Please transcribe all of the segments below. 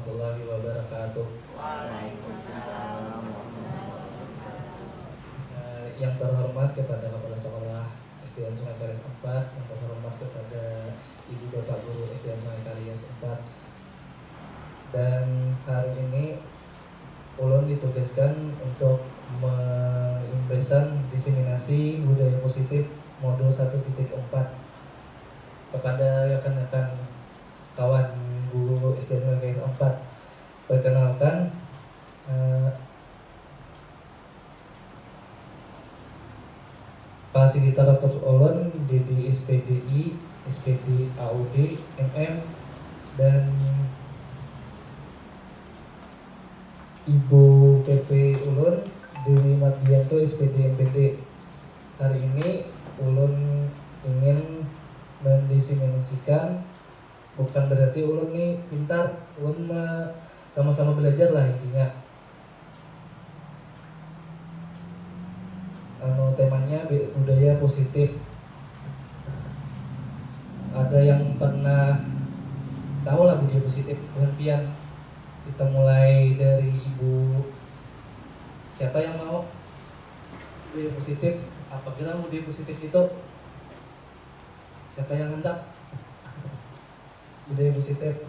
warahmatullahi wabarakatuh. Waalaikumsalam. Yang terhormat kepada Kepala Sekolah SDN Sungai Kalis 4, yang terhormat kepada Ibu Bapak Guru SDN Sungai Kalis 4. Dan hari ini ulun ditugaskan untuk mengimbaskan diseminasi budaya positif modul 1.4 kepada rekan-rekan kawan guru SDN Sungai Kalis 4. Perkenalkan, fasilitator ulun di SPDI, SPD AUD, MM, dan Ibu PP ulun Dewi Mardianto SPD MPD. Hari ini ulun ingin mendiseminasikan, bukan berarti ulun nih pintar, ulun sama-sama belajar lah intinya. Temanya budaya positif. Ada yang pernah tahu lah budaya positif? Bukan pian. Kita mulai dari Ibu. Siapa yang mau budaya positif? Apa kira budaya positif itu? Siapa yang hendak budaya positif?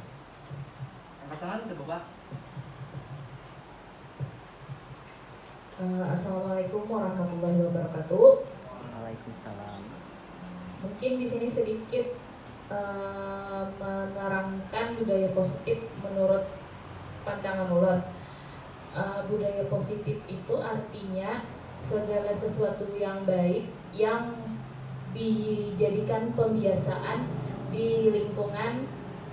Angkat tangan udah Bapak. Assalamualaikum warahmatullahi wabarakatuh. Waalaikumsalam. Mungkin di sini sedikit menerangkan budaya positif menurut pandangan ulun. Budaya positif itu artinya segala sesuatu yang baik yang dijadikan pembiasaan di lingkungan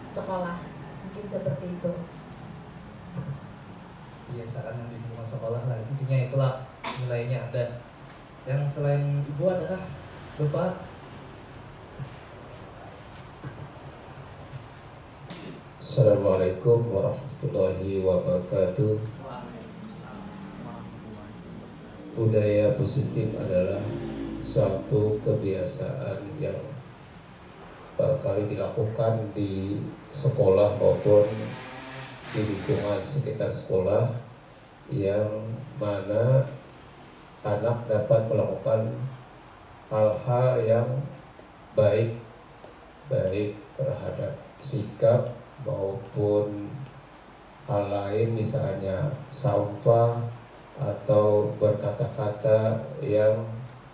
sekolah. Mungkin seperti itu. Biasaan yang di lingkungan sekolah lah, intinya itulah nilainya ada. Yang selain Ibu adakah Bapak? Assalamualaikum warahmatullahi wabarakatuh. Budaya positif adalah suatu kebiasaan yang barangkali dilakukan di sekolah maupun di lingkungan sekitar sekolah, yang mana anak dapat melakukan hal-hal yang baik terhadap sikap maupun hal lain, misalnya sampah atau berkata-kata yang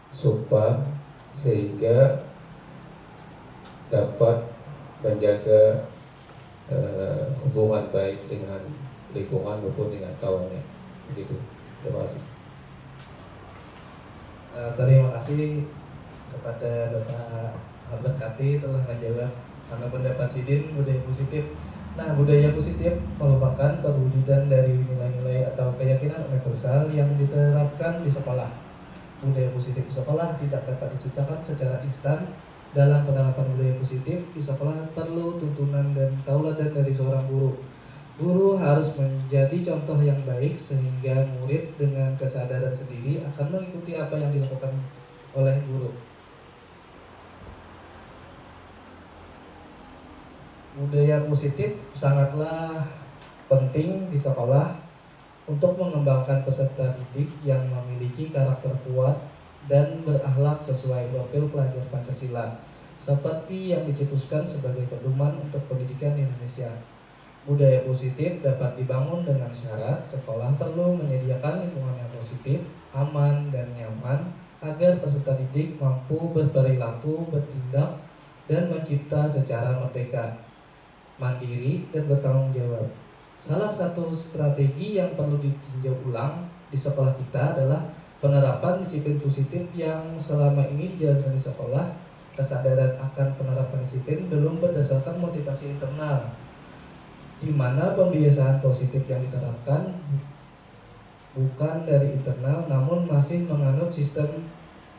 sopan, sehingga dapat menjaga hubungan baik dengan lingkungan maupun dengan kawannya. Begitu. Terima kasih. Terima kasih kepada Bapak Albert Kati telah menjawab karena pendapat Sidin budaya positif. Nah, budaya positif merupakan perwujudan dari nilai-nilai atau keyakinan universal yang diterapkan di sekolah. Budaya positif di sekolah tidak dapat diciptakan secara instan. Dalam penerapan budaya positif di sekolah perlu tuntunan dan tauladan dari seorang guru. Guru harus menjadi contoh yang baik sehingga murid dengan kesadaran sendiri akan mengikuti apa yang dilakukan oleh guru. Budaya positif sangatlah penting di sekolah untuk mengembangkan peserta didik yang memiliki karakter kuat dan berakhlak sesuai profil pelajar Pancasila, seperti yang dicetuskan sebagai pedoman untuk pendidikan di Indonesia. Budaya positif dapat dibangun dengan syarat sekolah perlu menyediakan lingkungan yang positif, aman, dan nyaman agar peserta didik mampu berperilaku, bertindak, dan mencipta secara merdeka, mandiri, dan bertanggung jawab. Salah satu strategi yang perlu ditinjau ulang di sekolah kita adalah penerapan disiplin positif yang selama ini dijalankan di sekolah. Kesadaran akan penerapan disiplin belum berdasarkan motivasi internal, di mana pembiasaan positif yang diterapkan bukan dari internal namun masih menganut sistem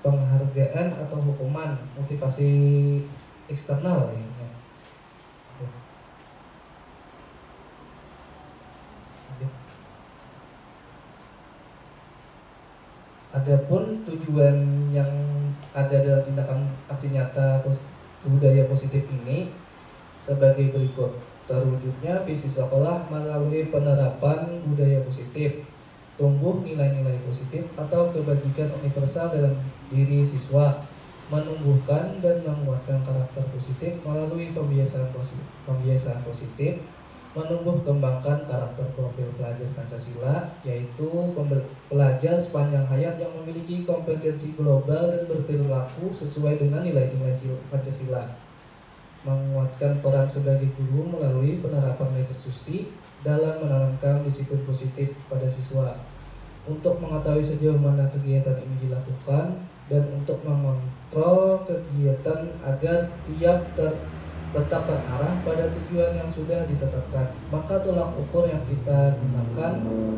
penghargaan atau hukuman, motivasi eksternal ya. Adapun tujuan yang ada dalam tindakan aksi nyata budaya positif ini sebagai berikut. Terwujudnya visi sekolah melalui penerapan budaya positif, tumbuh nilai-nilai positif atau kebajikan universal dalam diri siswa, menumbuhkan dan menguatkan karakter positif melalui pembiasaan positif, menumbuh kembangkan karakter profil pelajar Pancasila, yaitu pelajar sepanjang hayat yang memiliki kompetensi global dan berperilaku sesuai dengan nilai-nilai Pancasila, menguatkan peran sebagai guru melalui penerapan nilai suci dalam menanamkan disiplin positif pada siswa, untuk mengetahui sejauh mana kegiatan ini dilakukan, dan untuk mengontrol kegiatan agar tetap terarah pada tujuan yang sudah ditetapkan. Maka tolak ukur yang kita gunakan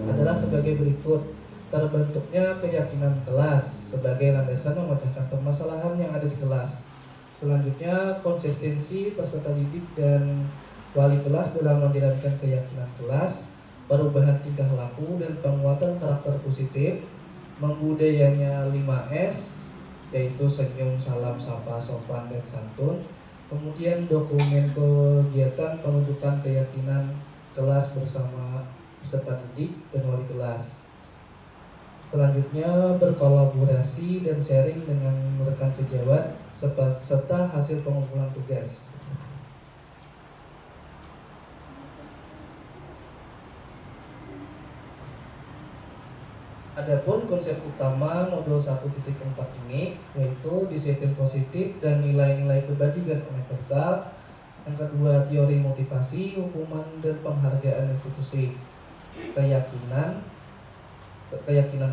adalah sebagai berikut: terbentuknya keyakinan kelas sebagai landasan memecahkan permasalahan yang ada di kelas. Selanjutnya, konsistensi peserta didik dan wali kelas dalam menjalankan keyakinan kelas, perubahan tingkah laku dan penguatan karakter positif, membudayanya 5S, yaitu senyum, salam, sapa, sopan, dan santun. Kemudian dokumen kegiatan penunjukan keyakinan kelas bersama peserta didik dan wali kelas. Selanjutnya, berkolaborasi dan sharing dengan rekan sejawat serta hasil pengumpulan tugas. Adapun konsep utama modul 1.4 ini yaitu disiplin positif dan nilai-nilai kebajikan universal. Yang kedua, teori motivasi, hukuman dan penghargaan institusi, keyakinan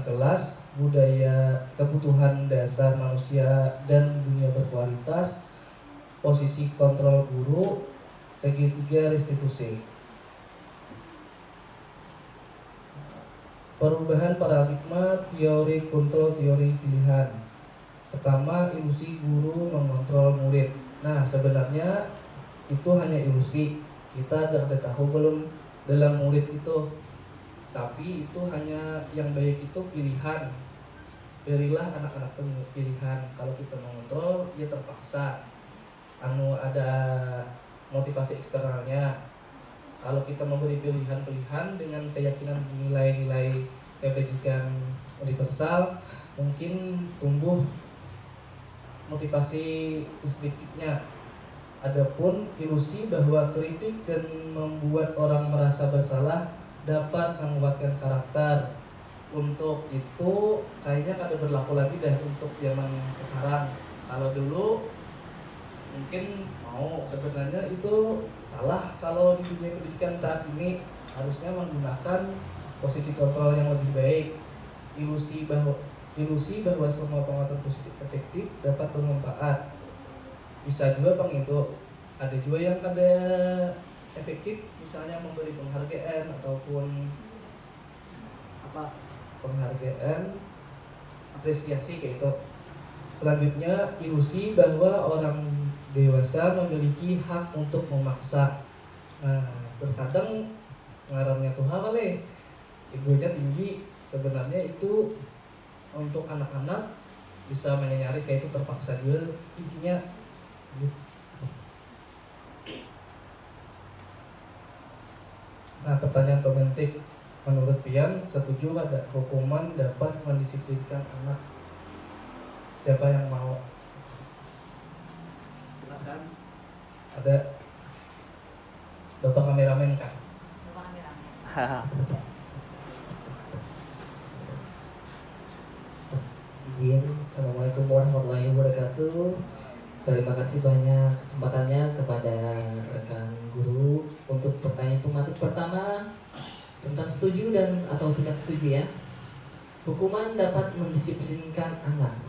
kelas, budaya, kebutuhan dasar manusia dan dunia berkualitas, posisi kontrol guru, segitiga restitusi. Perubahan paradigma teori kontrol teori pilihan. Pertama, ilusi guru mengontrol murid. Nah, sebenarnya itu hanya ilusi. Kita sudah tahu belum dalam murid itu, tapi itu hanya yang baik itu pilihan. Berilah anak-anak itu pilihan. Kalau kita mengontrol, ya terpaksa. Ada motivasi eksternalnya. Kalau kita memberi pilihan-pilihan dengan keyakinan nilai-nilai kebajikan universal, mungkin tumbuh motivasi instinktifnya. Adapun ilusi bahwa kritik dan membuat orang merasa bersalah dapat menguatkan karakter. Untuk itu kayaknya kada berlaku lagi dah untuk zaman sekarang. Kalau dulu mungkin sebenarnya itu salah. Kalau di dunia pendidikan saat ini harusnya menggunakan posisi kontrol yang lebih baik. Ilusi bahwa semua penguatan positif efektif dapat bermanfaat. Bisa juga itu ada juga yang kada efektif, misalnya memberi penghargaan ataupun penghargaan apresiasi kayak itu. Selanjutnya, ilusi bahwa orang dewasa memiliki hak untuk memaksa. Nah, terkadang ngarannya tuh hal egonya tinggi. Sebenarnya itu untuk anak-anak bisa menyanyari kayak itu terpaksa juga intinya. Nah, pertanyaan pemantik, menurut Pian, setuju ada hukuman dapat mendisiplinkan anak? Siapa yang mau? Silakan. Ada Bapak kameramen kan? Izin, Assalamualaikum warahmatullahi wabarakatuh. Terima kasih banyak kesempatannya kepada rekan guru untuk pertanyaan pematik pertama tentang setuju dan atau tidak setuju ya. Hukuman dapat mendisiplinkan anak.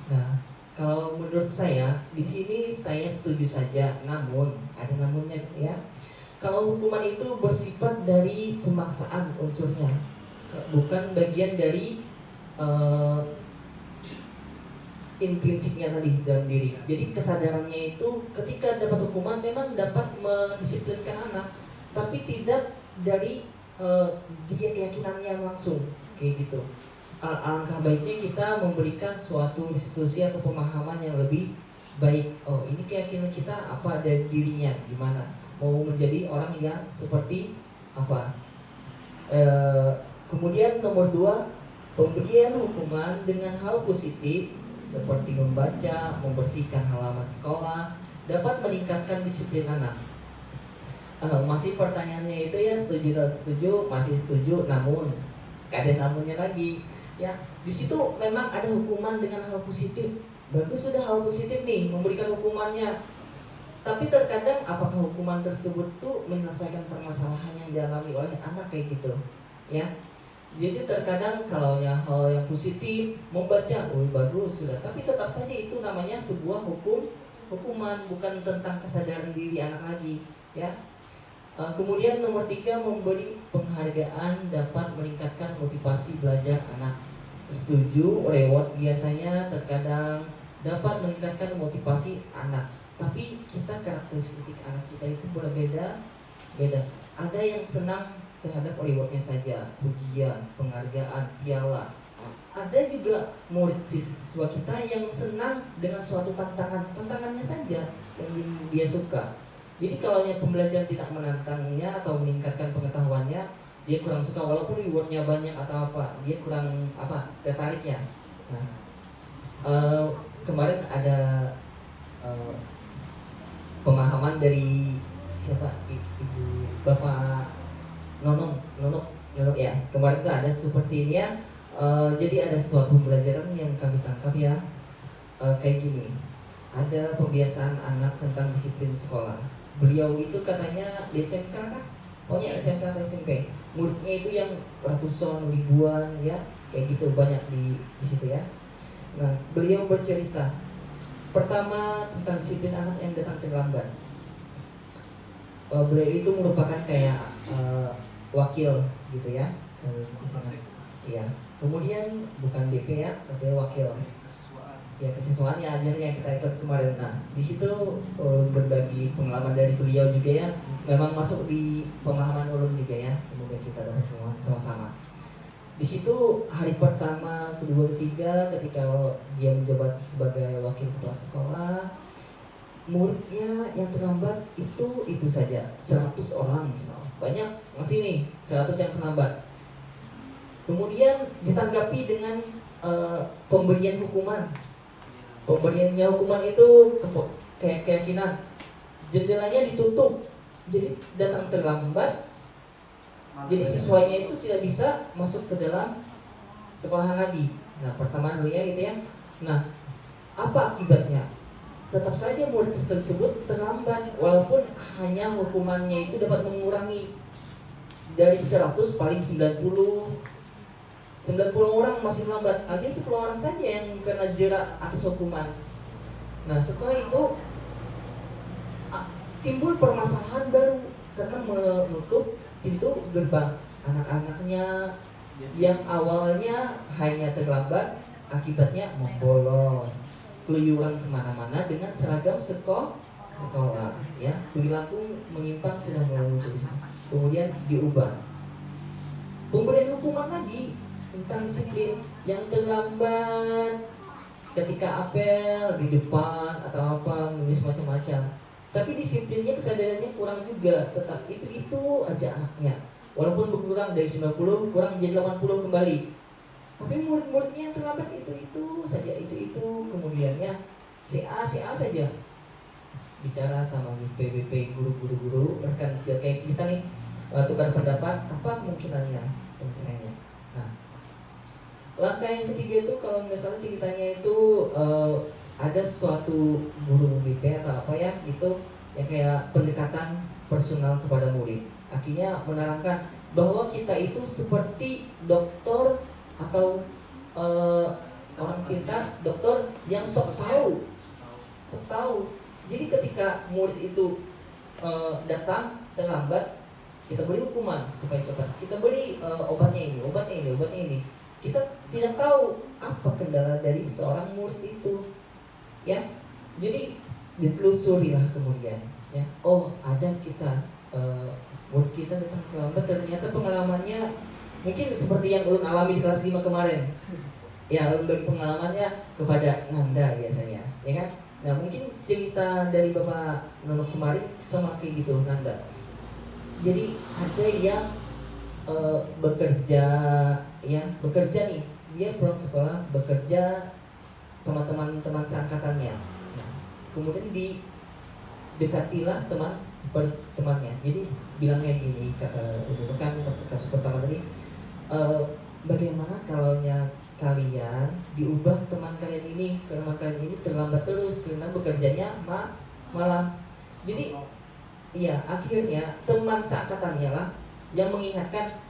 Nah, kalau menurut saya di sini saya setuju saja, namun ada namunnya ya. Kalau hukuman itu bersifat dari pemaksaan unsurnya, bukan bagian dari intrinsiknya tadi dalam diri. Jadi kesadarannya itu ketika dapat hukuman memang dapat mendisiplinkan anak, tapi tidak dari dia keyakinannya langsung kayak gitu. Alangkah baiknya kita memberikan suatu institusi atau pemahaman yang lebih baik. Oh, ini keyakinan kita apa dari dirinya, gimana mau menjadi orang yang seperti apa. Kemudian nomor 2, pemberian hukuman dengan hal positif seperti membaca, membersihkan halaman sekolah dapat meningkatkan disiplin anak. Masih pertanyaannya itu ya, setuju dan setuju, masih setuju, namun ada namunnya lagi ya. Di situ memang ada hukuman dengan hal positif. Bagus, sudah hal positif nih, memberikan hukumannya. Tapi terkadang apakah hukuman tersebut tuh menyelesaikan permasalahan yang dialami oleh anak kayak gitu ya. Jadi terkadang kalau hal yang positif, membaca, bagus sudah, tapi tetap saja itu namanya sebuah hukuman, bukan tentang kesadaran diri anak lagi ya. Kemudian nomor 3, memberi penghargaan dapat meningkatkan motivasi belajar anak. Setuju, reward biasanya terkadang dapat meningkatkan motivasi anak. Tapi kita karakteristik anak kita itu berbeda. Ada yang senang terhadap rewardnya saja, pujian, penghargaan, piala. Ada juga murid siswa kita yang senang dengan suatu tantangannya saja yang dia suka. Jadi kalau pembelajaran tidak menantangnya atau meningkatkan pengetahuannya, dia kurang suka walaupun rewardnya banyak atau apa, dia kurang tertariknya. Nah, kemarin ada pemahaman dari siapa, ibu bapak Nonok ya. Kemarin itu ada seperti ini ya. Jadi ada suatu pembelajaran yang kami tangkap ya, kayak gini. Ada pembiasaan anak tentang disiplin sekolah. Beliau itu katanya di SMK kah? Pokoknya SMK atau SMP. Muridnya itu yang ratusan, ribuan ya, kayak gitu, banyak di situ ya. Nah, beliau bercerita pertama tentang disiplin anak yang datang terlambat. Beliau itu merupakan kayak wakil gitu ya, di sana. Iya. Kemudian bukan DP ya, tapi wakil. Ya, kesiswaan ya ajarnya kita ikut kemarin. Nah, di situ berbagi pengalaman dari beliau juga ya. Memang masuk di pemahaman ulun juga ya. Semoga kita dapat pemahaman sama-sama. Di situ hari pertama, kedua, ketiga ketika dia menjabat sebagai wakil kepala sekolah, muridnya yang terlambat itu saja 100 orang misal. Banyak masih nih 100 yang terlambat. Kemudian ditanggapi dengan pemberian hukuman. Pemberiannya hukuman itu kayak keyakinan, jendelanya ditutup, jadi datang terlambat, jadi siswanya itu tidak bisa masuk ke dalam sekolahan lagi. Nah, pertama dulu ya gitu ya. Nah, apa akibatnya? Tetap saja murid tersebut terlambat, walaupun hanya hukumannya itu dapat mengurangi dari 100 paling 90 orang masih lambat, artinya 10 orang saja yang kena jerat atas hukuman. Nah, setelah itu timbul permasalahan baru karena menutup pintu gerbang. Anak-anaknya yang awalnya hanya terlambat, akibatnya membolos, keluyuran kemana-mana dengan seragam sekolah ya. Perilaku menyimpang sudah mulai muncul di sini. Kemudian diubah, pemberian hukuman lagi tentang disiplin. Yang terlambat ketika apel di depan atau apa, menulis macam-macam, tapi disiplinnya, kesadarannya kurang juga. Tetap itu aja anaknya, walaupun berkurang dari 90 kurang menjadi 80 kembali. Tapi murid-muridnya yang terlambat itu saja, itu kemudiannya CA saja. Bicara sama BP guru-guru rekan kayak kita nih, tukar pendapat apa kemungkinannya penyelesaiannya. Nah, langkah yang ketiga itu kalau misalnya ceritanya itu ada suatu guru BP atau apa ya gitu yang kayak pendekatan personal kepada murid. Akhirnya menerangkan bahwa kita itu seperti dokter atau orang pintar, dokter yang sok tahu. Jadi ketika murid itu datang terlambat, kita beri hukuman supaya cepat. Kita beri obatnya ini. Kita tidak tahu apa kendala dari seorang murid itu, ya. Jadi ditelusurilah kemudian, ya. Oh, ada kita murid kita datang terlambat, ternyata pengalamannya mungkin seperti yang ulun alami di kelas 5 kemarin. Ya, ulun bagi pengalamannya kepada Nanda biasanya, ya kan? Nah mungkin cerita dari Bapak Nono kemarin sama kayak gitu Nanda. Jadi ada yang bekerja nih, dia pulang sekolah bekerja sama teman-teman seangkatannya. Nah, kemudian didekatilah teman seperti temannya. Jadi bilangnya gini, kan kasus pertama tadi, bagaimana kalau kalian diubah teman kalian ini terlambat terus karena bekerjanya malam. Jadi iya, akhirnya teman seangkatannya lah yang mengingatkan,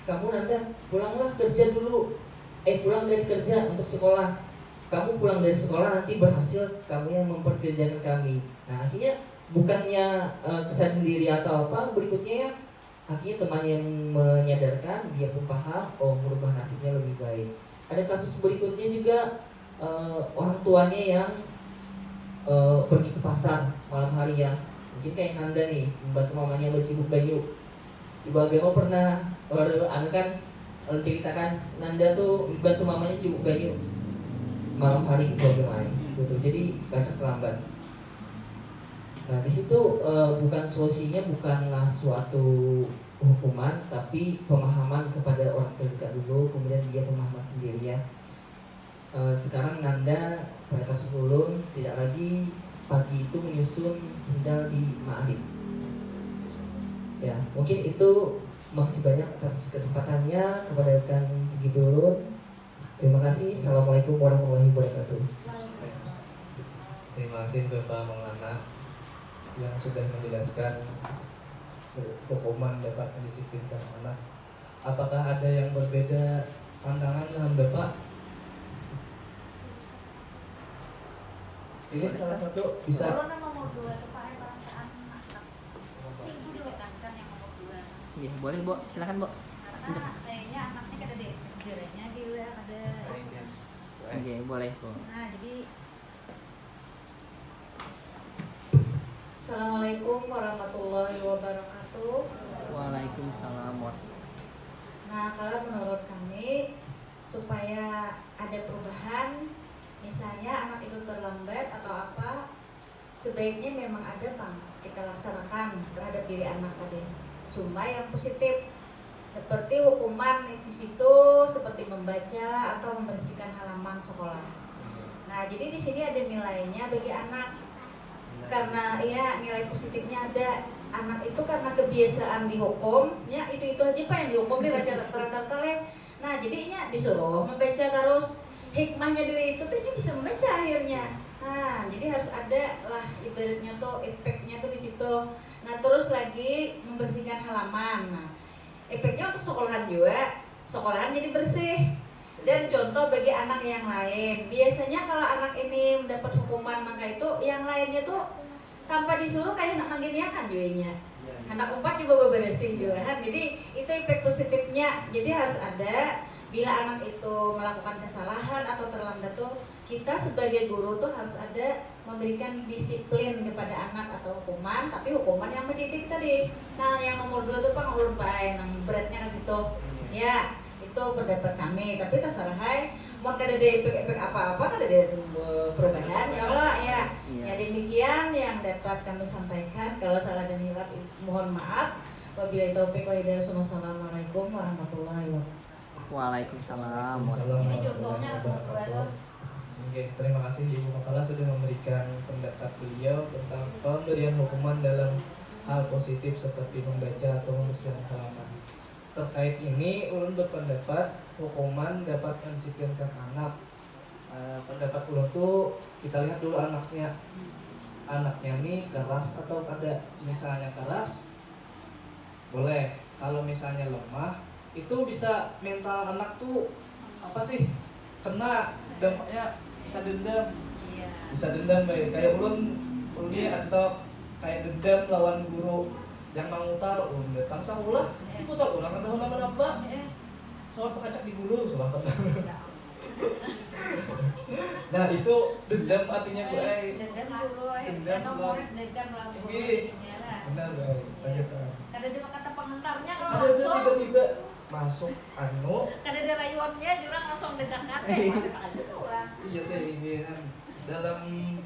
kamu Nanda pulanglah kerja dulu, pulang dari kerja untuk sekolah. Kamu pulang dari sekolah nanti berhasil kamu yang memperkerjakan kami. Nah akhirnya bukannya kesadaran diri atau apa, berikutnya ya akhirnya teman yang menyadarkan, dia pun paham, merubah nasibnya lebih baik. Ada kasus berikutnya juga, orang tuanya yang pergi ke pasar malam hari ya. Mungkin kayak Nanda nih, membantu mamanya bercibuk banyu. Ibu agama pernah kan ceritakan Nanda tuh bantu mamanya cibuk banyu malam hari ibu agama gitu. Jadi baca terlambat. Nah di situ bukan solusinya bukanlah suatu hukuman, tapi pemahaman kepada orang terdekat dulu, kemudian dia pemahaman sendiri ya. Sekarang Nanda pada kasus ulun tidak lagi pagi itu menyusun sendal di ma'alib. Ya, mungkin itu. Makasih banyak atas kesempatannya kepada rekan Sigidulun. Terima kasih. Assalamualaikum warahmatullahi wabarakatuh. Terima kasih Bapak Maulana yang sudah menjelaskan hukuman dapat mendisiplinkan anak. Apakah ada yang berbeda pandangan dengan Bapak? Ini salah satu bisa. Kalau nomor 2 itu pakai perasaan anak. Ibu ditekankan yang nomor 2. Iya, boleh, Bu. Silakan, Bu. Karena kayaknya anaknya kada deh jerenya dia ada. Oke, boleh, Bu. Nah, jadi Assalamualaikum warahmatullahi wabarakatuh. Waalaikumsalam. Nah, kalau menurut kami supaya ada perubahan, misalnya anak itu terlambat atau apa, sebaiknya memang ada Bang kita laksanakan terhadap diri anak tadi. Cuma yang positif, seperti hukuman di situ seperti membaca atau membersihkan halaman sekolah. Nah, jadi di sini ada nilainya bagi anak. Karena ya nilai positifnya ada. Anak itu karena kebiasaan dihukum, ya itu aja Pak yang dihukum dia baca rata-rata. Nah, jadinya disuruh membaca terus. Hikmahnya dari itu tuh dia bisa membaca akhirnya. Nah, jadi harus ada lah ibaratnya tuh efeknya tuh di situ. Nah, terus lagi membersihkan halaman. Nah, efeknya untuk sekolahan juga, sekolahan jadi bersih. Dan contoh bagi anak yang lain, biasanya kalau anak ini mendapat hukuman maka itu yang lainnya tuh tanpa disuruh kayak anak manggilnya juga. Anak 4 juga bebersih juga kan. Jadi itu efek positifnya. Jadi harus ada. Bila anak itu melakukan kesalahan atau terlambat tuh, kita sebagai guru tuh harus ada memberikan disiplin kepada anak atau hukuman, tapi hukuman yang mendidik tadi. Nah, yang nomor 2 tuh Pak ulun pae nang beratnya ke situ. Ya, itu pendapat kami. Tapi terserah mau kada ada efek-efek apa-apa, kada ada perubahan. Insyaallah ya. Ya demikian yang dapat kami sampaikan. Kalau salah dan hilaf mohon maaf. Wabillahi taufiq wa hidayah. Wassalamualaikum warahmatullahi wabarakatuh. Waalaikumsalam. ini contohnya nomor 2 tuh. Oke, terima kasih Ibu Makala sudah memberikan pendapat beliau tentang pemberian hukuman dalam hal positif seperti membaca atau membersihkan halaman. Terkait ini, ulun berpendapat hukuman dapat mendisiplinkan anak. Pendapat ulun tuh kita lihat dulu anaknya. Anaknya nih keras atau kada. Misalnya keras, boleh. Kalau misalnya lemah, itu bisa mental anak tuh apa sih? Kena dampaknya bisa dendam. Iya. Bisa dendam baik. Kayak ulun dia atau kayak dendam lawan guru yang mangutar datang sahulah itu tak orang tahu nama soal pekacak di gulu salah kata. Nah itu dendam artinya gue Dendam dulu Dendam nomor dulu. dendam lah Iya. Benar baik banyak kan kada ada kata pengantarnya kalau ada langsung tiba-tiba masuk anu kada ada rayuannya jurang langsung dedakan orang iya teh ini kan dalam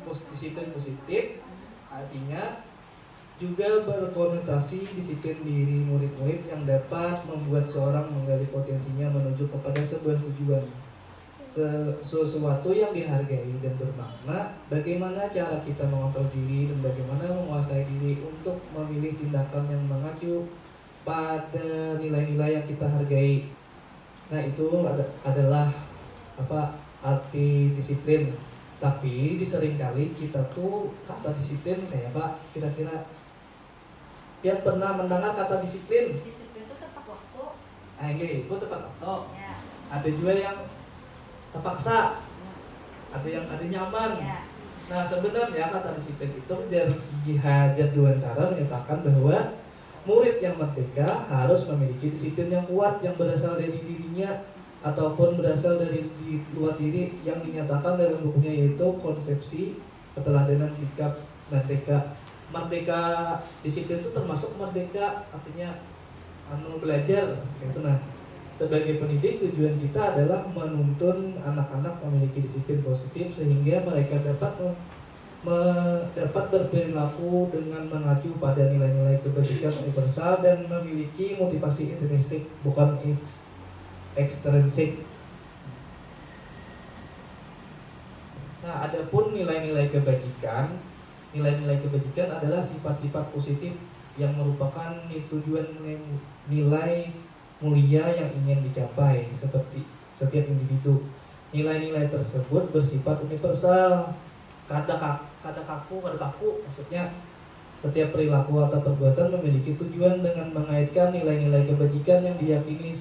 disiplin positif artinya juga berkonotasi disiplin diri murid-murid yang dapat membuat seorang menggali potensinya menuju kepada sebuah tujuan. Sesuatu yang dihargai dan bermakna, bagaimana cara kita mengontrol diri dan bagaimana menguasai diri untuk memilih tindakan yang mengacu pada nilai-nilai yang kita hargai. Nah, itu adalah arti disiplin. Tapi diseringkali kita tuh kata disiplin kayak Pak, kira-kira yang pernah mendengar kata disiplin? Disiplin itu tepat waktu. Itu tepat waktu. Ya. Ada juga yang terpaksa, ada yang ada nyaman. Ya. Nah, sebenarnya kata disiplin itu dari Hajat Dewantara menyatakan bahwa murid yang merdeka harus memiliki disiplin yang kuat yang berasal dari dirinya ataupun berasal dari luar diri yang dinyatakan dalam bukunya, yaitu Konsepsi Keteladanan Sikap Merdeka. Merdeka disiplin itu termasuk merdeka artinya belajar gitu. Nah, sebagai pendidik tujuan kita adalah menuntun anak-anak memiliki disiplin positif sehingga mereka dapat berperilaku dengan mengacu pada nilai-nilai kebajikan universal dan memiliki motivasi intrinsik bukan ekstrinsik. Nah, adapun nilai-nilai kebajikan adalah sifat-sifat positif yang merupakan tujuan nilai mulia yang ingin dicapai seperti setiap individu. Nilai-nilai tersebut bersifat universal, kada baku, maksudnya setiap perilaku atau perbuatan memiliki tujuan dengan mengaitkan nilai-nilai kebajikan yang diyakini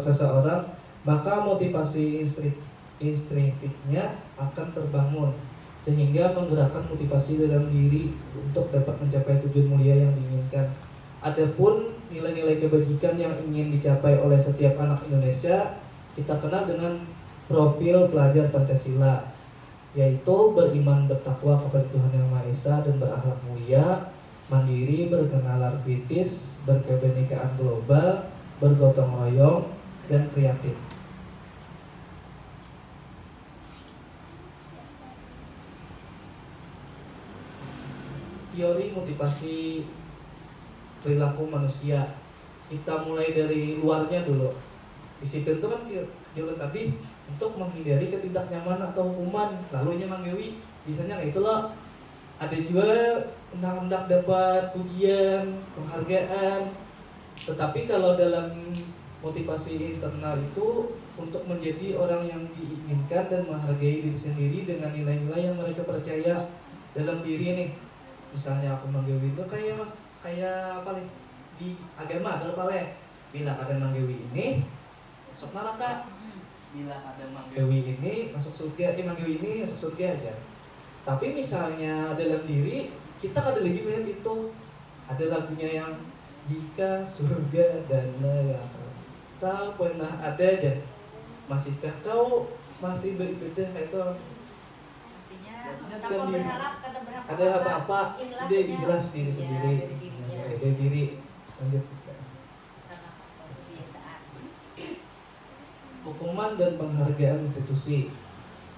seseorang, maka motivasi intrinsiknya akan terbangun sehingga menggerakkan motivasi dalam diri untuk dapat mencapai tujuan mulia yang diinginkan. Adapun nilai-nilai kebajikan yang ingin dicapai oleh setiap anak Indonesia kita kenal dengan profil pelajar Pancasila, yaitu beriman bertakwa kepada Tuhan Yang Maha Esa dan berakhlak mulia, mandiri, berkenalar kritis, berkebenekaan global, bergotong royong, dan kreatif. Teori motivasi perilaku manusia, kita mulai dari luarnya dulu. Disiplin itu kan jalan tadi untuk menghindari ketidaknyamanan atau hukuman. Lalunya manggawi biasanya kayak itu loh. Ada juga hendak dapat pujian, penghargaan. Tetapi kalau dalam motivasi internal itu untuk menjadi orang yang diinginkan dan menghargai diri sendiri dengan nilai-nilai yang mereka percaya dalam diri nih. Misalnya aku manggawi itu kayak apa nih di agama ada apa nih? Bila ada manggawi ini masuk neraka, bila ada manggawi ini masuk surga, manggawi ini masuk surga aja. Tapi misalnya dalam diri kita kada lagi melihat itu, ada lagunya yang jika surga dan neraka tak pernah ada aja, masihkah kau masih beribadah itu? Tanpa berharap, ada apa-apa, dia ikhlas diri sendiri, dari diri. Lanjut. Hukuman dan penghargaan institusi.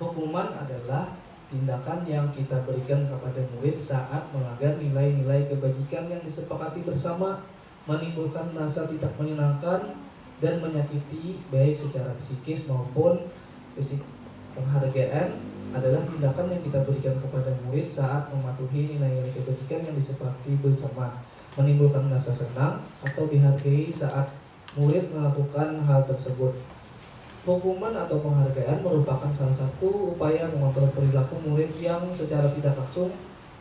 Hukuman adalah tindakan yang kita berikan kepada murid saat melanggar nilai-nilai kebajikan yang disepakati bersama, menimbulkan rasa tidak menyenangkan dan menyakiti baik secara psikis maupun fisik. Penghargaan adalah tindakan yang kita berikan kepada murid saat mematuhi nilai-nilai kebajikan yang disepakati bersama, menimbulkan rasa senang atau dihargai saat murid melakukan hal tersebut. Hukuman atau penghargaan merupakan salah satu upaya mengontrol perilaku murid yang secara tidak langsung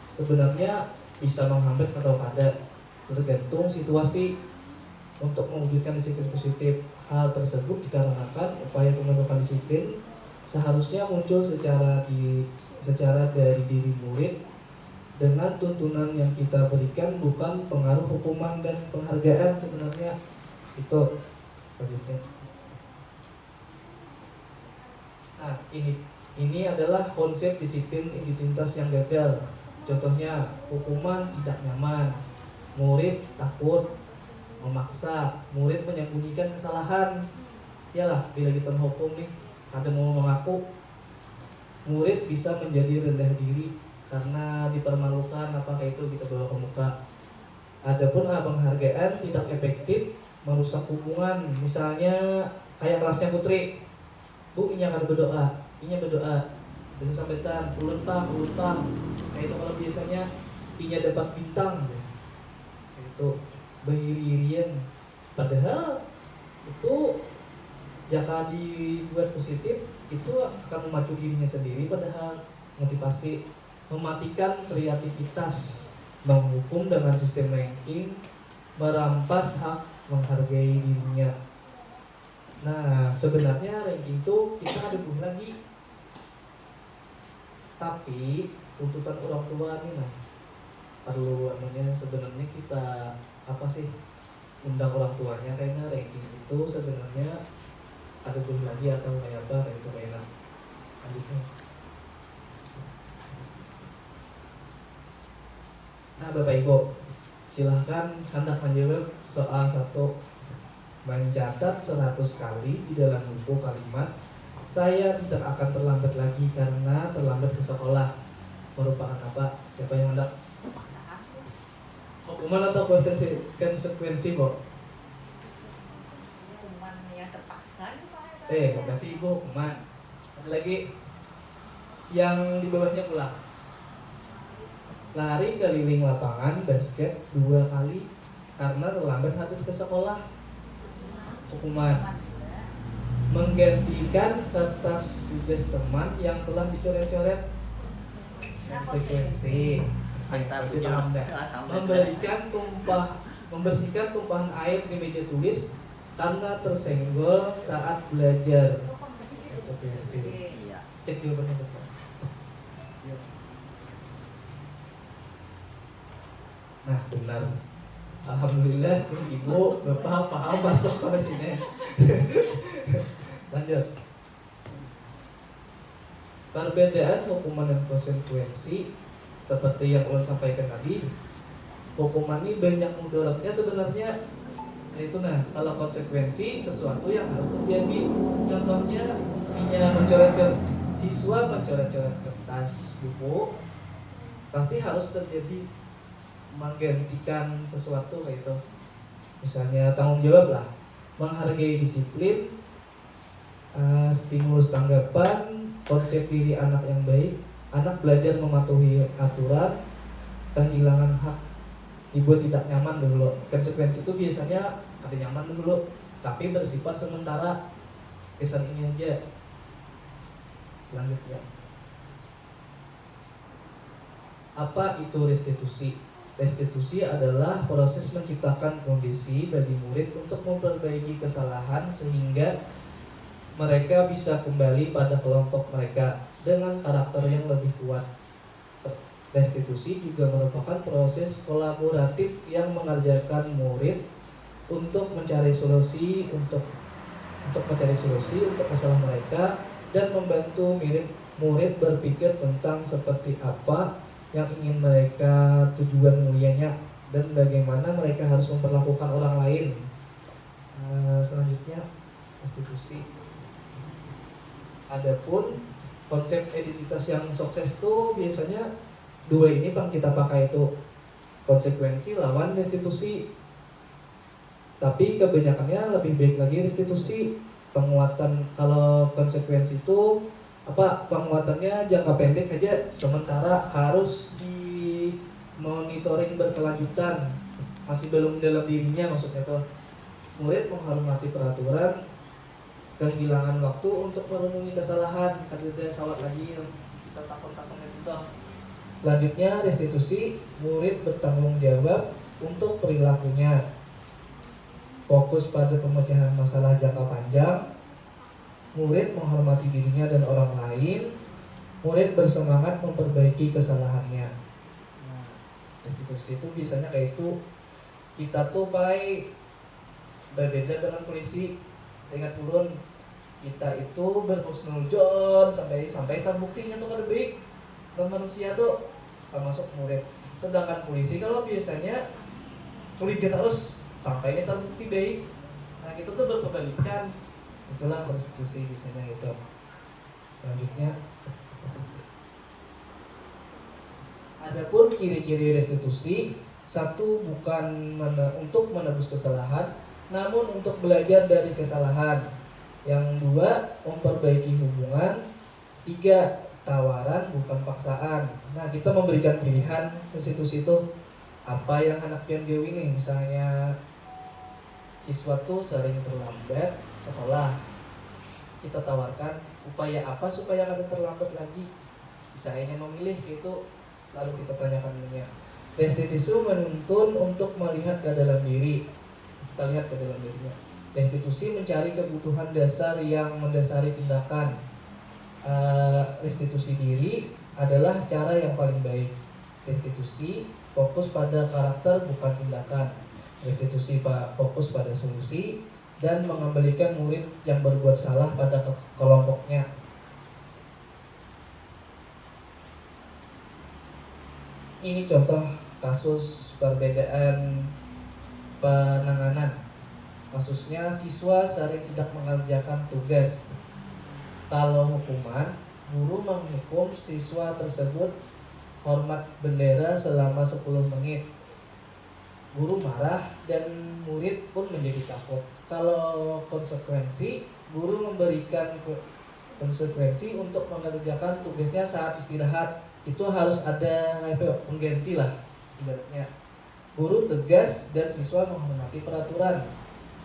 sebenarnya bisa menghambat atau kada, tergantung situasi. Untuk mewujudkan disiplin positif, hal tersebut dikarenakan upaya pembentukan disiplin seharusnya muncul secara dari diri murid dengan tuntunan yang kita berikan, bukan pengaruh hukuman dan penghargaan sebenarnya. Itu selanjutnya. Nah, ini adalah konsep disiplin identitas yang gagal. Contohnya, hukuman tidak nyaman, murid takut, memaksa, murid menyembunyikan kesalahan. Yalah, bila kita hukum nih, kadang mau mengaku, murid bisa menjadi rendah diri karena dipermalukan apakah itu kita bawa ke muka. Adapun penghargaan tidak efektif merusak hubungan. Misalnya kayak kelasnya Putri, Bu, ini akan berdoa, bisa sampaikan ulun pang. Kayak itu kalau biasanya inya dapat bintang, itu beriri-irian. Padahal itu jika dibuat positif itu akan memacu dirinya sendiri, padahal motivasi mematikan kreativitas, menghukum dengan sistem ranking, merampas hak menghargai dirinya. Nah, sebenarnya ranking itu kita ada lagi, tapi tuntutan orang tua nih nah perlu sebenarnya kita apa sih undang orang tuanya kayaknya ranking itu sebenarnya ada lagi atau kayak apa kayak itu kayak lanjutnya. Nah, Bapak Ibu, silahkan hendak menjawab soal 1. Mencatat 100 kali di dalam buku kalimat saya tidak akan terlambat lagi karena terlambat ke sekolah merupakan apa? Siapa yang hendak? Paksaan. Hukuman atau konsekuensi, Bo? Hukuman yang terpaksa gitu Pak. Berarti Ibu hukuman. Ada lagi yang di bawahnya pulang. Lari keliling lapangan basket 2 kali karena terlambat hadir ke sekolah. Hukuman. Menggantikan kertas tugas teman yang telah dicoret-coret. Konsekuensi. Antar Berarti paham dah. Membersihkan tumpahan air di meja tulis karena tersenggol saat belajar. Konsekuensi. Iya. Cek jawabannya betul. Nah, benar. Alhamdulillah Ibu, Bapak paham masuk sampai sini. Lanjut. Perbedaan hukuman dan konsekuensi seperti yang ulun sampaikan tadi, hukuman ini banyak mudaratnya sebenarnya. Yaitu kalau konsekuensi sesuatu yang harus terjadi. Contohnya siswa mencoret-coret kertas buku, pasti harus terjadi menggantikan sesuatu kayak itu. Misalnya tanggung jawab lah, menghargai disiplin, stimulus tanggapan, konsep diri anak yang baik, anak belajar mematuhi aturan, kehilangan hak, dibuat tidak nyaman dulu. Konsekuensi itu biasanya ada nyaman dulu, tapi bersifat sementara. Kesan ini aja. Selanjutnya, apa itu restitusi? Restitusi adalah proses menciptakan kondisi bagi murid untuk memperbaiki kesalahan sehingga mereka bisa kembali pada kelompok mereka dengan karakter yang lebih kuat. Restitusi juga merupakan proses kolaboratif yang mengajarkan murid untuk mencari solusi untuk masalah mereka dan membantu murid berpikir tentang seperti apa yang ingin mereka tujuan mulianya dan bagaimana mereka harus memperlakukan orang lain. Selanjutnya restitusi. Adapun konsep identitas yang sukses tuh biasanya 2 ini bang kita pakai itu konsekuensi lawan restitusi. Tapi kebanyakannya lebih baik lagi restitusi. Penguatan kalau konsekuensi itu penguatannya jangka pendek aja, sementara harus di monitoring berkelanjutan, masih belum dalam dirinya. Maksudnya tuh murid menghormati peraturan, kehilangan waktu untuk merenungi kesalahan, tapi udah sawat lagi yang kita takut-takutnya itu. Selanjutnya restitusi, murid bertanggung jawab untuk perilakunya, fokus pada pemecahan masalah jangka panjang. Murid menghormati dirinya dan orang lain. Murid bersemangat memperbaiki kesalahannya. Nah, restitusi itu biasanya kayak itu. Kita tuh berbeda dengan polisi. Saya ingat ulun, kita itu berhusnuzon sampai terbuktinya tuh kada baik. Dan manusia tuh sama masuk murid. Sedangkan polisi kalau biasanya curiga terus sampai terbukti baik. Nah, kita tuh berkebalikan. Itulah konstitusi biasanya itu. Selanjutnya Adapun ciri-ciri restitusi, satu bukan untuk menebus kesalahan, namun untuk belajar dari kesalahan. Yang dua, memperbaiki hubungan. Tiga, tawaran bukan paksaan. Nah, kita memberikan pilihan restitusi itu apa yang anak pian jauh ini. Misalnya siswa tuh sering terlambat sekolah, kita tawarkan upaya apa supaya kada terlambat lagi. Bisa hanya memilih gitu, lalu kita tanyakan dirinya. Restitusi menuntun untuk melihat ke dalam diri. Kita lihat ke dalam dirinya. Restitusi mencari kebutuhan dasar yang mendasari tindakan. Restitusi diri adalah cara yang paling baik. Restitusi fokus pada karakter bukan tindakan. Restitusi fokus pada solusi dan mengembalikan murid yang berbuat salah pada kelompoknya. Ini contoh kasus perbedaan penanganan. Kasusnya siswa sering tidak mengerjakan tugas. Kalau hukuman, guru menghukum siswa tersebut hormat bendera selama 10 menit. Guru marah dan murid pun menjadi takut. Kalau konsekuensi, guru memberikan konsekuensi untuk mengerjakan tugasnya saat istirahat. Itu harus ada pengganti lah ibaratnya. Guru tegas dan siswa menghormati peraturan.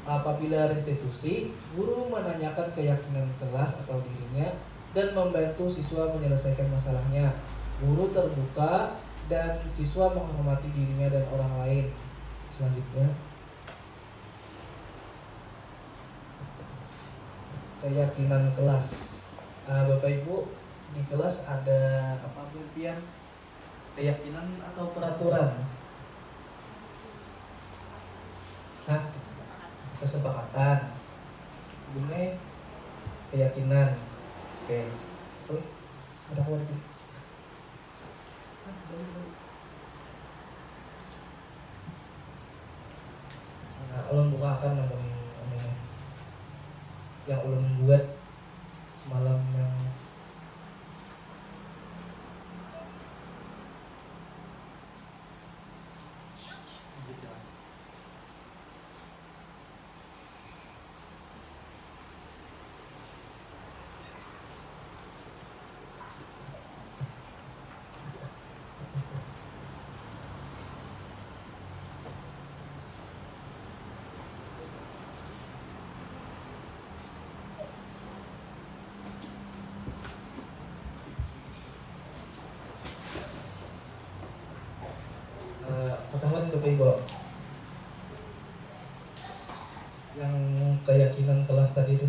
Apabila restitusi, guru menanyakan keyakinan kelas atau dirinya dan membantu siswa menyelesaikan masalahnya. Guru terbuka dan siswa menghormati dirinya dan orang lain. Selanjutnya, keyakinan kelas. Bapak Ibu, di kelas ada apa Pian? Keyakinan atau peraturan? Hah? Kesepakatan. Bunyi keyakinan. Oke. Ada apa lagi? Ulun bukakan namanya yang ulun buat semalam yang ketahuan Bapak Ibu yang keyakinan kelas tadi itu.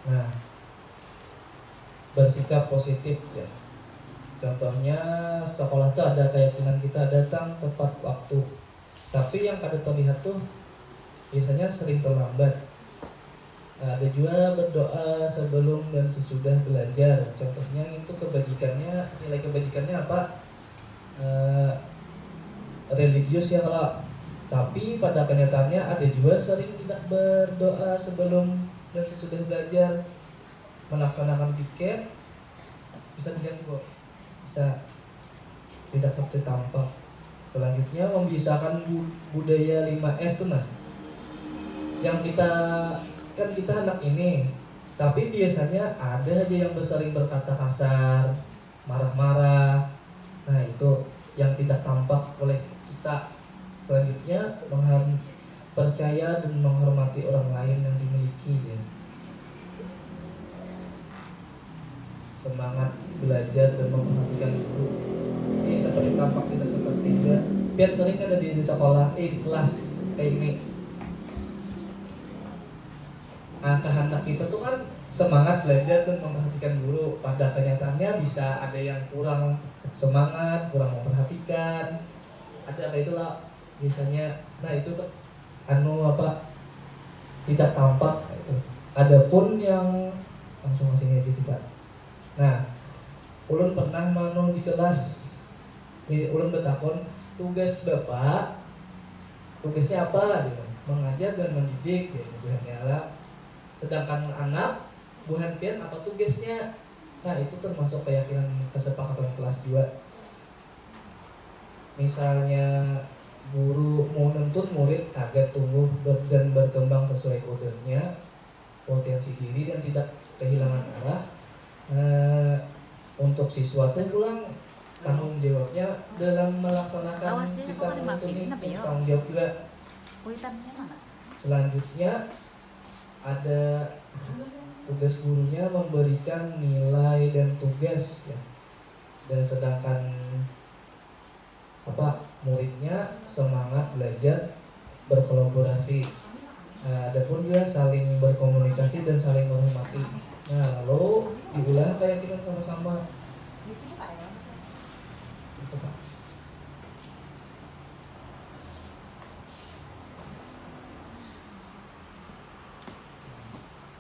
Nah, bersikap positif ya. Contohnya sekolah tuh ada keyakinan kita datang tepat waktu. Tapi yang kada terlihat tuh biasanya sering terlambat. Nah, ada juga berdoa sebelum dan sesudah belajar. Contohnya itu kebajikannya, nilai kebajikannya apa? Religius ya kalau. Tapi pada kenyataannya ada juga sering tidak berdoa sebelum dan sesudah belajar, melaksanakan piket, bisa dijangkau, bisa tidak seperti tampak. Selanjutnya membisahkan budaya 5S tuh nah. Yang kita anak ini, tapi biasanya ada aja yang sering berkata kasar, marah-marah. Nah, itu yang tidak tampak oleh kita. Selanjutnya percaya dan menghormati orang lain yang dimiliki ya. Semangat belajar dan memperhatikan guru. Ini seperti tampak tidak seperti dia. Biar sering ada di sekolah, di kelas kayak ini. Nah, kehendak kita tuh kan semangat belajar dan memperhatikan guru. Pada kenyataannya bisa ada yang kurang semangat, kurang memperhatikan. Ada kayak itulah biasanya. Nah, itu tuh tidak tampak itu. Adapun yang langsung sini aja tidak. Nah, ulun pernah mano di kelas. Ulun bertakon, tugas Bapak tugasnya apa? Gitu. Mengajar dan mendidik gitu. Sedangkan anak buhan pian apa tugasnya. Nah, itu termasuk keyakinan kesepakatan kelas juga. Misalnya guru mau nuntun murid agar tumbuh dan berkembang sesuai kodenya, potensi diri dan tidak kehilangan arah. Untuk siswa itu pulang tanggung jawabnya dalam melaksanakan Awas dia, kita kok ada menuntun makin, ini apa ya? tanggung jawab juga. Kuitannya mana? Selanjutnya ada tugas gurunya memberikan nilai dan tugas ya. Dan sedangkan muridnya semangat belajar berkolaborasi. Adapun juga saling berkomunikasi dan saling menghormati. Nah, lalu diulah keyakinan sama-sama. Gitu, Pak.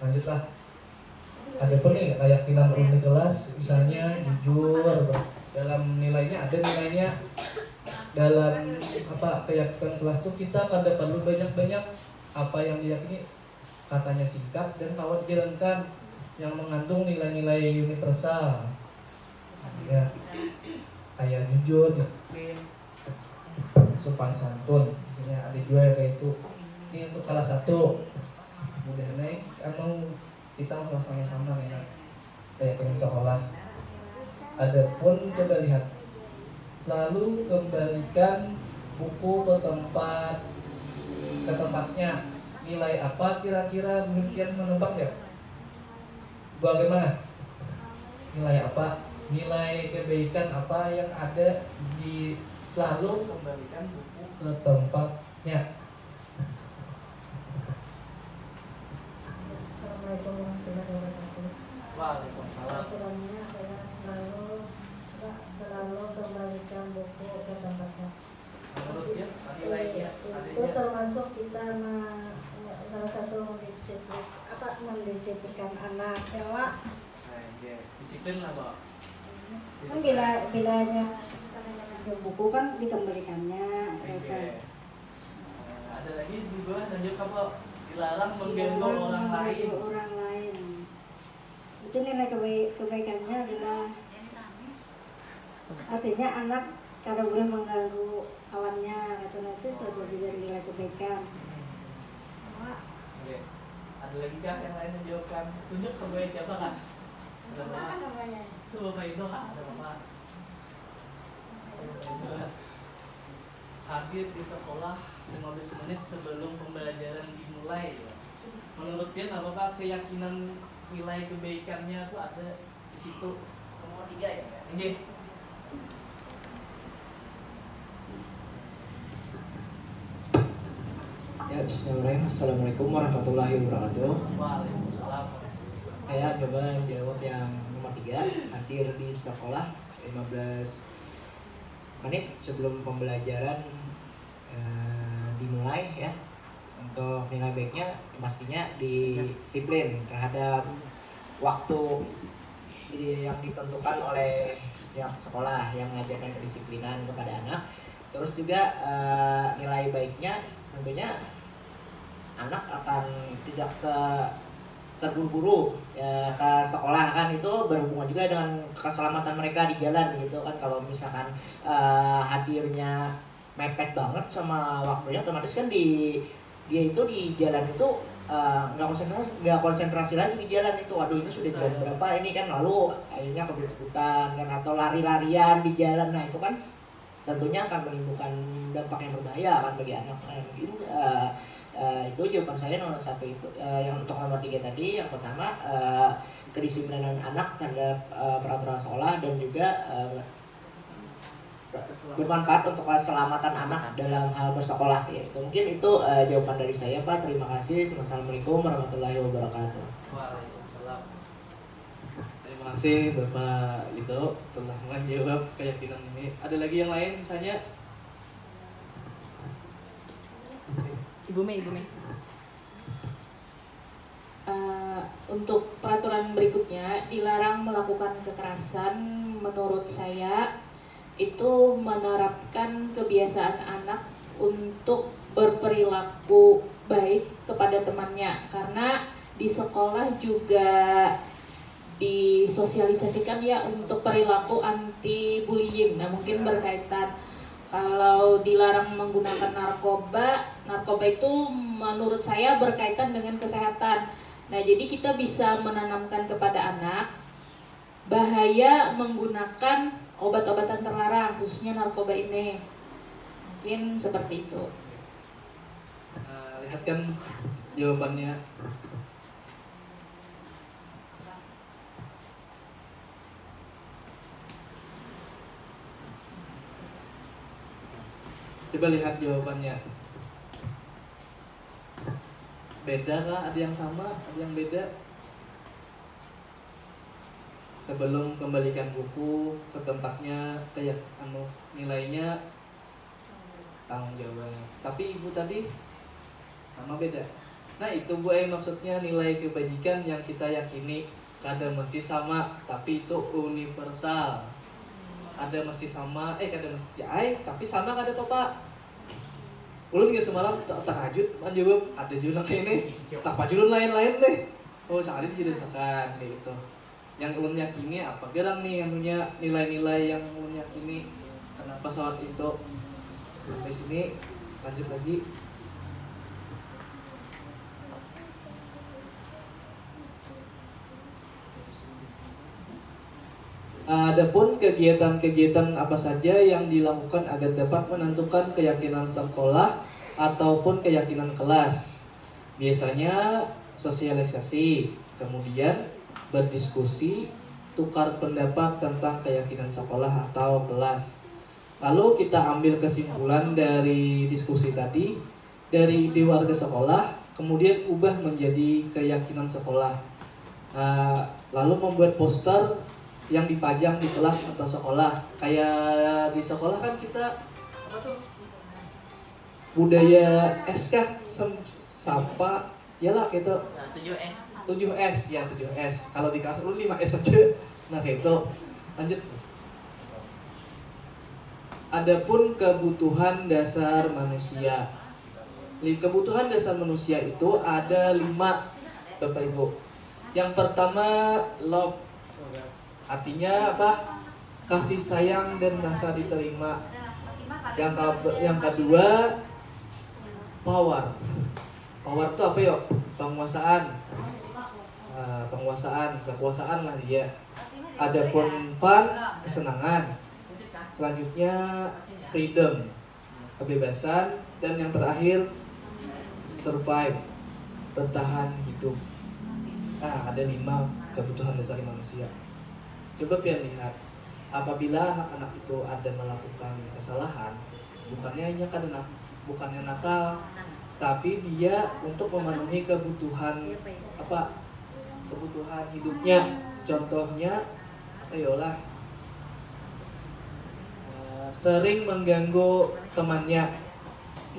Lanjutlah. Adapun nih keyakinan di kelas, misalnya jujur dalam nilainya, ada nilainya dalam keyakinan kelas tuh kita kada perlu banyak-banyak apa yang diyakini, katanya singkat dan kawan dijalankan yang mengandung nilai-nilai universal ya, kayak jujur, sopan santun, misalnya ada juga kayak itu. Ini untuk kelas 1 mudah naik kita sama-sama ya kayak di sekolah. Adapun coba lihat, selalu kembalikan buku ke tempatnya. Nilai apa kira-kira, mungkin menebak ya? Bagaimana? Nilai apa? Nilai kebaikan apa yang ada di, selalu kembalikan buku ke tempatnya. Assalamualaikum warahmatullahi wabarakatuh. Waalaikumsalam. Aturannya saya selalu kembalikan buku ke tempatnya. Menurut dia nilainya Itu termasuk kita salah satu mendisiplinkan anak ya Pak. Disiplin lah, Pak. Kan bilanya buku kan dikembalikannya kan. Ada lagi juga lanjut Pak, dilarang menggendong orang lain. Orang lain. Itu nilai kebaikannya adalah artinya anak kada boleh mengganggu kawannya, itu suatu juga nilai kebaikan. Oke. Ada lagi kah yang lain menjawabkan? Tunjuk ke gue siapa kan? Ada Bapak. namanya? Itu Bapak itu kah? Ada Bapak. Hadir di sekolah 15 menit sebelum pembelajaran dimulai. Menurut dia apa Pak, keyakinan nilai kebaikannya tuh ada di situ. Nomor 3 ya? Ini. Ya, bismillahirrahmanirrahim. Assalamualaikum warahmatullahi wabarakatuh. Waalaikumsalam. Saya coba jawab yang nomor 3. Hadir di sekolah 15 menit sebelum pembelajaran dimulai ya. Untuk nilai baiknya pastinya disiplin terhadap waktu yang ditentukan oleh pihak sekolah yang mengajarkan kedisiplinan kepada anak. Terus juga nilai baiknya tentunya anak akan tidak terburu-buru ya, ke sekolah kan, itu berhubungan juga dengan keselamatan mereka di jalan gitu kan. Kalau misalkan hadirnya mepet banget sama waktunya, otomatis kan dia itu di jalan itu nggak konsentrasi lagi di jalan itu. Waduh, ini sudah jam berapa ini kan, lalu akhirnya kebut-kebutan kan, atau lari-larian di jalan. Nah itu kan tentunya akan menimbulkan dampak yang berbahaya kan bagi anak. Nah, mungkin itu jawaban saya nomor 1 itu. Yang untuk nomor 3 tadi, yang pertama kedisiplinan anak terhadap peraturan sekolah dan juga bermanfaat untuk keselamatan anak dalam hal bersekolah ya. Itu mungkin itu jawaban dari saya Pak. Terima kasih. Wassalamualaikum warahmatullahi wabarakatuh. Waalaikumsalam. Terima kasih Bapak itu telah menjawab keyakinan ini. Ada lagi yang lain sisanya? Ibu Mei. Untuk peraturan berikutnya, dilarang melakukan kekerasan. Menurut saya itu menerapkan kebiasaan anak untuk berperilaku baik kepada temannya, karena di sekolah juga disosialisasikan ya untuk perilaku anti bullying. Nah, mungkin berkaitan kalau dilarang menggunakan narkoba itu menurut saya berkaitan dengan kesehatan. Nah, jadi kita bisa menanamkan kepada anak bahaya menggunakan obat-obatan terlarang, khususnya narkoba ini. Mungkin seperti itu. Lihat kan jawabannya. Coba lihat jawabannya. Beda kah? Ada yang sama? Ada yang beda? Sebelum kembalikan buku ke tempatnya, kayak nilainya tanggung jawab. Tapi ibu tadi sama beda. Nah itu Bu maksudnya nilai kebajikan yang kita yakini kada mesti sama, tapi itu universal. Kada mesti sama, kada mesti tapi sama kada apa-apa. Ulun gak semalam takajud, jawab ada julung ini, tak pajulun lain-lain deh. Oh sekali dirasakan kayak gitu. Yang ulun yakini apa gerang nih anunya nilai-nilai yang ulun yakini. Kenapa saat itu sampai sini lanjut lagi. Adapun kegiatan-kegiatan apa saja yang dilakukan agar dapat menentukan keyakinan sekolah ataupun keyakinan kelas. Biasanya sosialisasi, kemudian berdiskusi, tukar pendapat tentang keyakinan sekolah atau kelas. Lalu kita ambil kesimpulan dari diskusi tadi, dari ide warga sekolah, kemudian ubah menjadi keyakinan sekolah. Lalu membuat poster yang dipajang di kelas atau sekolah. Kayak di sekolah kan kita apa tuh? Budaya S kah? Sapa? Yalah gitu. 7S. 7S ya 7S. Kalau di kelas lu 5S aja. Nah kayak itu. Lanjut. Adapun kebutuhan dasar manusia. Kebutuhan dasar manusia itu ada 5, Bapak Ibu. Yang pertama love. Artinya apa? Kasih sayang dan rasa diterima. Yang kedua power. Power itu apa yuk? Penguasaan. Penguasaan, kekuasaan lah dia. Adapun fun, kesenangan. Selanjutnya freedom, kebebasan, dan yang terakhir survive, bertahan hidup. Ada 5 kebutuhan dasar manusia. Coba pian lihat, apabila anak-anak itu ada melakukan kesalahan, bukannya nakal, tapi dia untuk memenuhi kebutuhan kebutuhan hidupnya. Contohnya, ayolah sering mengganggu temannya.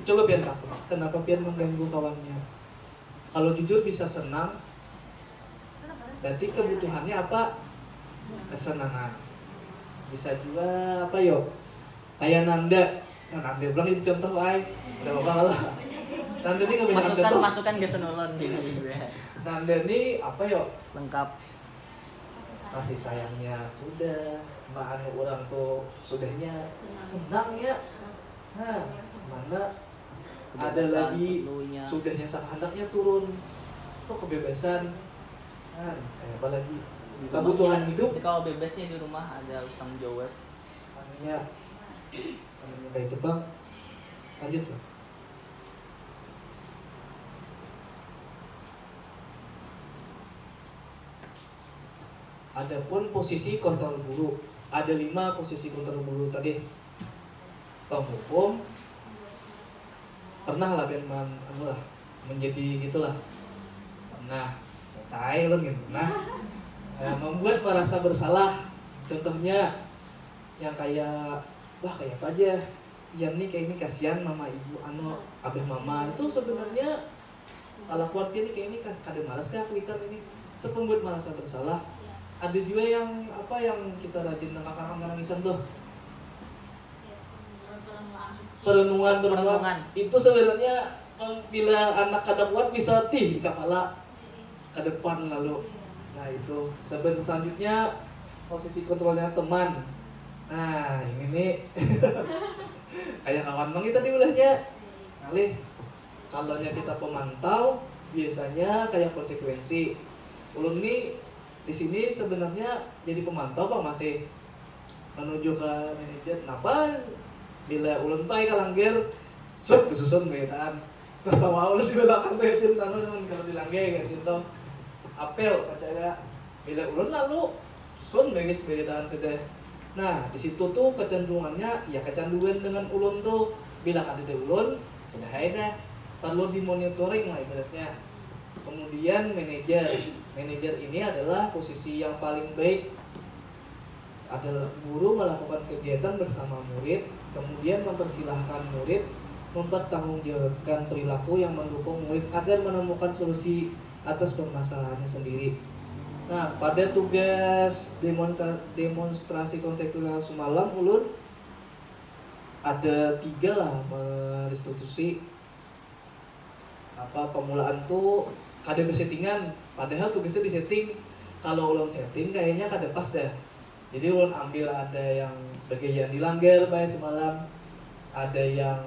Coba pian takut, kenapa pian mengganggu kawannya? Kalau jujur bisa senang, berarti kebutuhannya apa? Kesenangan. Bisa juga apa yuk? Kayak Nanda. Nanda bilang itu contoh udah apa lah. Nanda ini ngambil contoh. Masukan ke senolon gitu. Nanda ini apa yuk? Lengkap. Kasih sayangnya sudah, anu orang tuh sudahnya senang ya. Nah, mana ada lagi sudahnya sang anaknya turun. Tuh kebebasan. Nah, kayak apa lagi? Kebutuhan hidup. Kalau bebasnya di rumah ada harus tanggung jawab. Anunya kayak Jepang. Lanjut Pak. Adapun posisi kontrol guru, ada 5 posisi kontrol guru tadi. Hukum pernah lah menjadi gitulah. Nah, gitu. Membuat merasa bersalah. Contohnya yang kayak kayak apa aja. Yang nih kayak ini kasihan mama ibu abah mama itu sebenarnya kalau keluarga ini kayak ini kada malas kah kuitan ini. Itu membuat merasa bersalah. Ada juga yang kita rajin kakak nangisan tuh. Perenungan. Itu sebenarnya bila anak kada kuat bisa di kepala. ke depan lalu. Nah itu selanjutnya posisi kontrolnya teman. Nah ini nih kayak kawan bang kita di ulahnya ngalih. Kalau kita pemantau biasanya kayak konsekuensi. Ulun nih di sini sebenarnya jadi pemantau bang masih menuju ke manajer. Kenapa bila ulun pai kalangger sup kesusun betaan. Tertawa ulun di belakang teh cinta teman kalau dilangge gitu. Apel percaya bila ulun lalu susun beres betaan sudah. Nah di situ tuh kecenderungannya ya kecanduan dengan ulun tuh bila kada ulun sudah ada perlu dimonitoring lah ibaratnya. Kemudian manajer ini adalah posisi yang paling baik adalah guru melakukan kegiatan bersama murid, kemudian mempersilahkan murid mempertanggungjawabkan perilaku yang mendukung murid agar menemukan solusi atas permasalahannya sendiri. Nah, pada tugas demonstrasi konseptual semalam ulun ada 3 lah restitusi pemulaan tuh kada bersettingan, padahal tugasnya disetting. Kalau ulun setting kayaknya kada pas dah. Jadi ulun ambil ada yang bagian dilanggar bae semalam, ada yang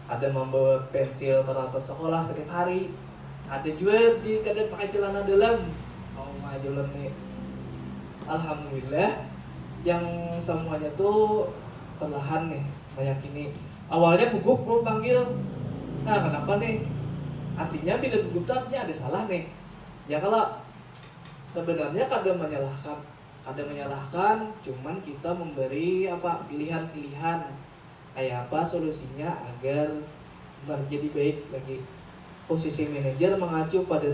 ada membawa pensil peralatan sekolah setiap hari, ada juga di kada pakai celana dalam. Oh maju ulun nih. Alhamdulillah yang semuanya tuh perlahan nih meyakini. Awalnya gugup belum panggil. Nah kenapa nih? Artinya bila gugup itu artinya ada salah nih. Ya kalau sebenarnya kada menyalahkan, cuman kita memberi pilihan-pilihan kayak apa solusinya agar menjadi baik lagi. Posisi manajer mengacu pada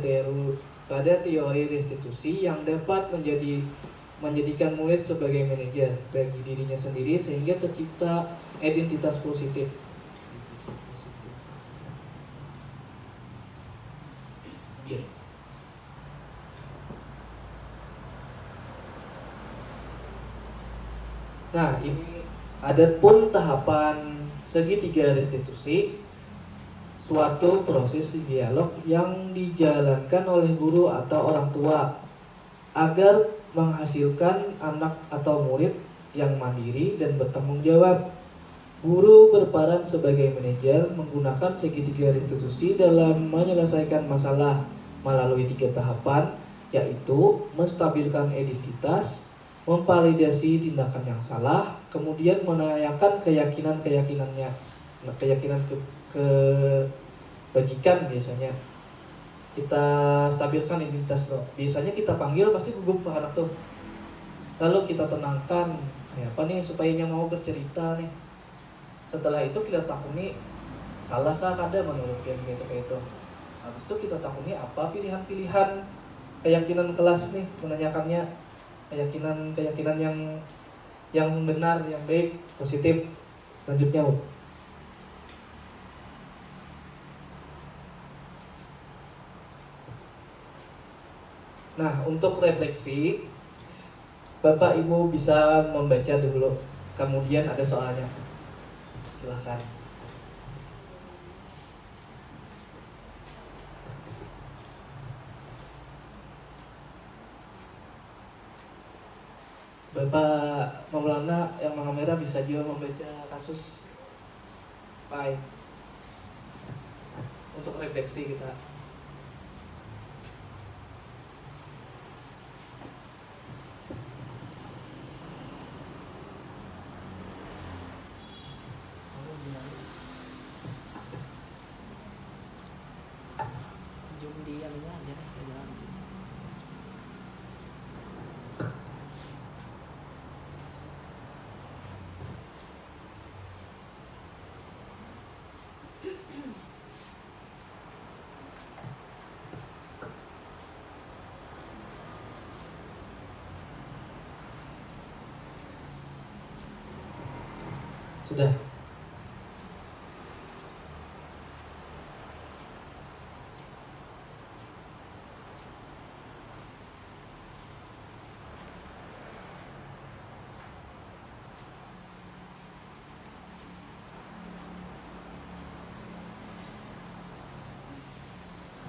teori restitusi yang dapat menjadikan murid sebagai manajer bagi dirinya sendiri sehingga tercipta identitas positif. Nah, ini ada pun tahapan segitiga restitusi, suatu proses dialog yang dijalankan oleh guru atau orang tua agar menghasilkan anak atau murid yang mandiri dan bertanggung jawab. Guru berperan sebagai manajer menggunakan segitiga restitusi dalam menyelesaikan masalah melalui 3 tahapan, yaitu menstabilkan identitas, memvalidasi tindakan yang salah, kemudian menanyakan keyakinan-keyakinannya, keyakinan kebajikan biasanya. Kita stabilkan identitas loh. Biasanya kita panggil pasti gugup anak tuh. Lalu kita tenangkan, kayak apa nih supaya dia mau bercerita nih. Setelah itu kita takuni salahkah kada menurut dia gitu kayak itu. Habis itu kita takuni apa pilihan-pilihan keyakinan kelas nih menanyakannya. Keyakinan yang benar, yang baik, positif. Selanjutnya, nah untuk refleksi, Bapak Ibu bisa membaca dulu, kemudian ada soalnya. Silahkan. Bapak Maulana yang manga merah bisa juga membaca kasus. Baik. Untuk refleksi kita. Zoom di anunya aja deh, jangan. Sudah.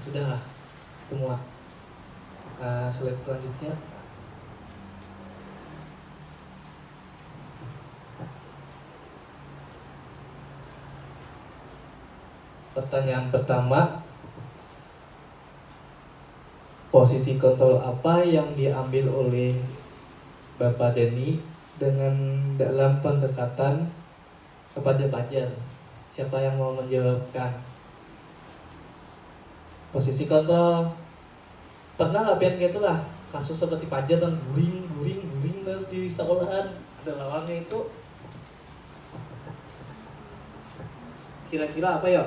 Sudahlah semua. Slide selanjutnya. Pertanyaan pertama, posisi kontrol apa yang diambil oleh Bapak Denny dengan dalam pendekatan kepada Fajar? Siapa yang mau menjawabkan? Posisi kontrol, pernah lah pian gitu lah kasus seperti Fajar kan guring terus di sekolahan ada lawannya itu, kira-kira apa ya?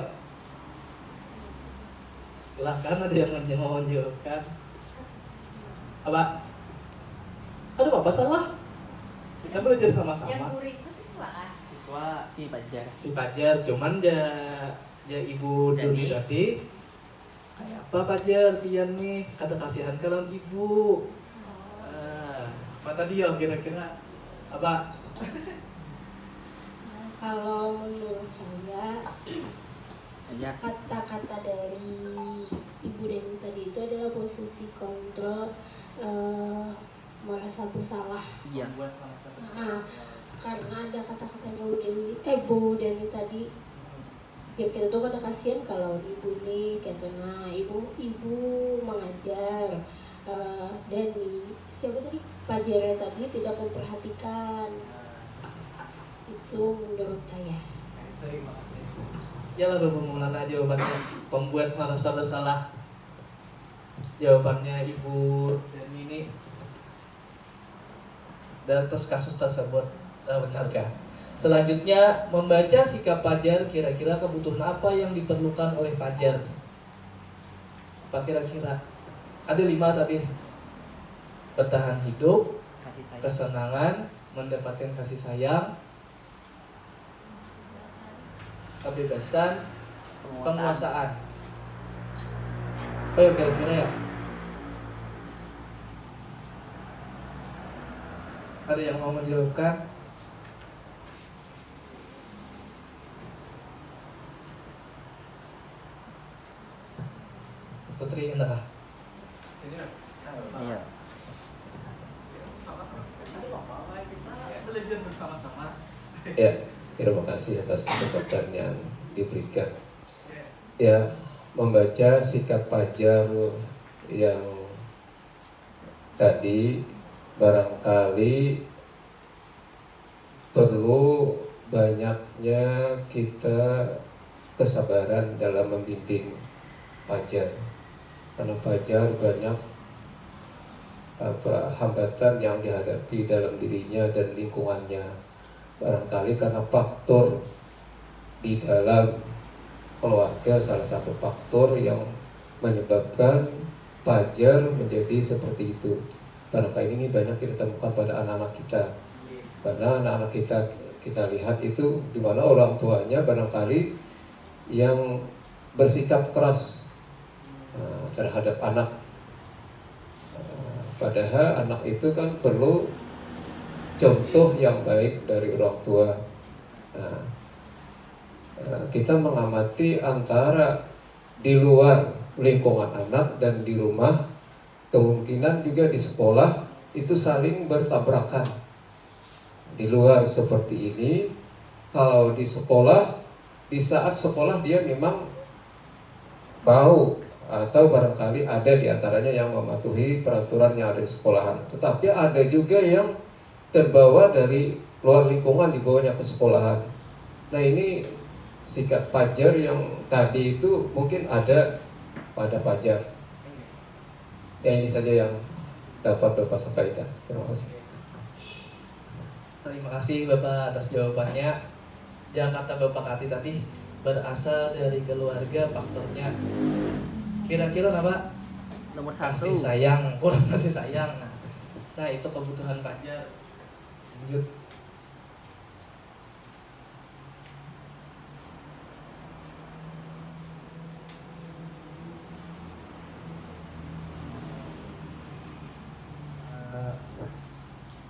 Silahkan, ada yang mau menjawabkan. Apa? Aduh, apa salah? Kita belajar Yang ya. sama-sama. murid itu siswa kan? Siswa Si Fajar. Si Fajar, cuman Ibu Doni tadi kayak apa Fajar pian nih, kata kasihan kalian ibu. Apa tadi ya kira-kira? Apa? Kalau menurut saya Fajar. kata-kata dari Ibu Deni tadi itu adalah posisi kontrol merasa bersalah. Iya. buat merasa Nah, karena ada kata-katanya Bu Deni tadi, ya kita tuh pada kasihan kalau ibu nih gitu. Nah, ibu mengajar Deni, siapa tadi, Fajar tadi tidak memperhatikan. Itu menurut saya. Terima kasih. Ya lah Bapak jawabannya pembuat merasa bersalah. Jawabannya Ibu Deni ini dan atas kasus tersebut, benarkah? Selanjutnya, membaca sikap Fajar, kira-kira kebutuhan apa yang diperlukan oleh Fajar? Apa kira-kira? Ada 5 tadi. Bertahan hidup, Kasih sayang. kesenangan, mendapatkan kasih sayang, kebebasan, penguasaan. Apa ya kira-kira ya? Ada yang mau menjawabkan? Putri Indah. Iya. Belajar bersama-sama. Ya, terima kasih atas kesempatan yang diberikan. Ya, membaca sikap Fajar yang tadi barangkali perlu banyaknya kita kesabaran dalam membimbing Fajar, karena Fajar banyak hambatan yang dihadapi dalam dirinya dan lingkungannya, barangkali karena faktor di dalam keluarga, salah satu faktor yang menyebabkan Fajar menjadi seperti itu. Barangkali ini banyak kita temukan pada anak-anak kita, karena anak-anak kita lihat itu di mana orang tuanya barangkali yang bersikap keras terhadap anak. Padahal anak itu kan perlu contoh yang baik dari orang tua. Kita mengamati antara di luar lingkungan anak dan di rumah, kemungkinan juga di sekolah itu saling bertabrakan. Di luar seperti ini, kalau di sekolah, di saat sekolah dia memang mau atau barangkali ada di antaranya yang mematuhi peraturan yang ada di sekolahan. Tetapi ada juga yang terbawa dari luar lingkungan dibawanya ke sekolahan. Nah, ini sikap Fajar yang tadi itu mungkin ada pada Fajar. Ya, ini saja yang dapat Bapak sampaikan. Terima kasih. Terima kasih Bapak atas jawabannya. Jakarta Bapak Kati tadi berasal dari keluarga, faktornya kira-kira apa? Nomor 1. Kasih sayang, kurang kasih sayang. Nah, itu kebutuhan Fajar. Lanjut.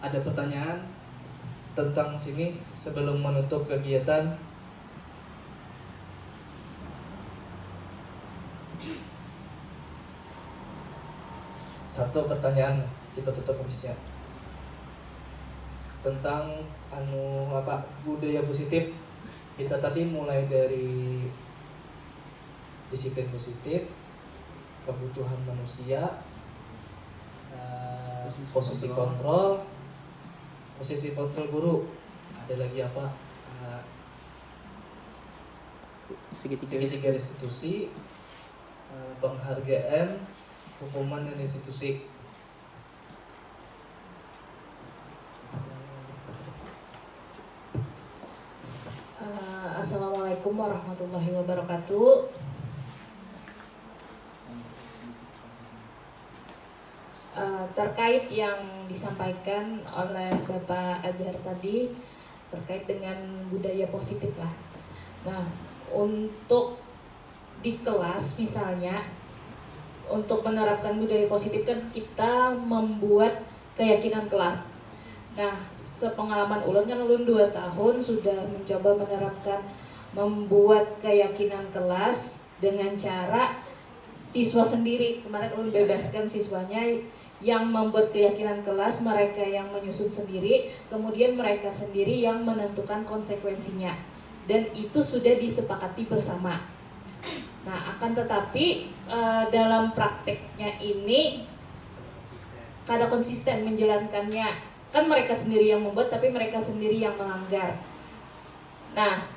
Ada pertanyaan tentang sini sebelum menutup kegiatan? satu pertanyaan kita tutup habisnya tentang budaya positif. Kita tadi mulai dari disiplin positif, kebutuhan manusia, posisi kontrol guru, ada lagi apa, segitiga restitusi, penghargaan, hukuman dan institusi. Assalamualaikum warahmatullahi wabarakatuh. Terkait yang disampaikan oleh Bapak Ajar tadi terkait dengan budaya positif lah. Nah, untuk di kelas misalnya, untuk menerapkan budaya positif kan kita membuat keyakinan kelas. Nah, sepengalaman ulun kan ulun 2 tahun sudah mencoba menerapkan membuat keyakinan kelas dengan cara siswa sendiri. Kemarin ulun bebaskan siswanya yang membuat keyakinan kelas, mereka yang menyusun sendiri, kemudian mereka sendiri yang menentukan konsekuensinya, dan itu sudah disepakati bersama. Nah, akan tetapi dalam prakteknya ini kada konsisten menjalankannya, kan mereka sendiri yang membuat tapi mereka sendiri yang melanggar. Nah,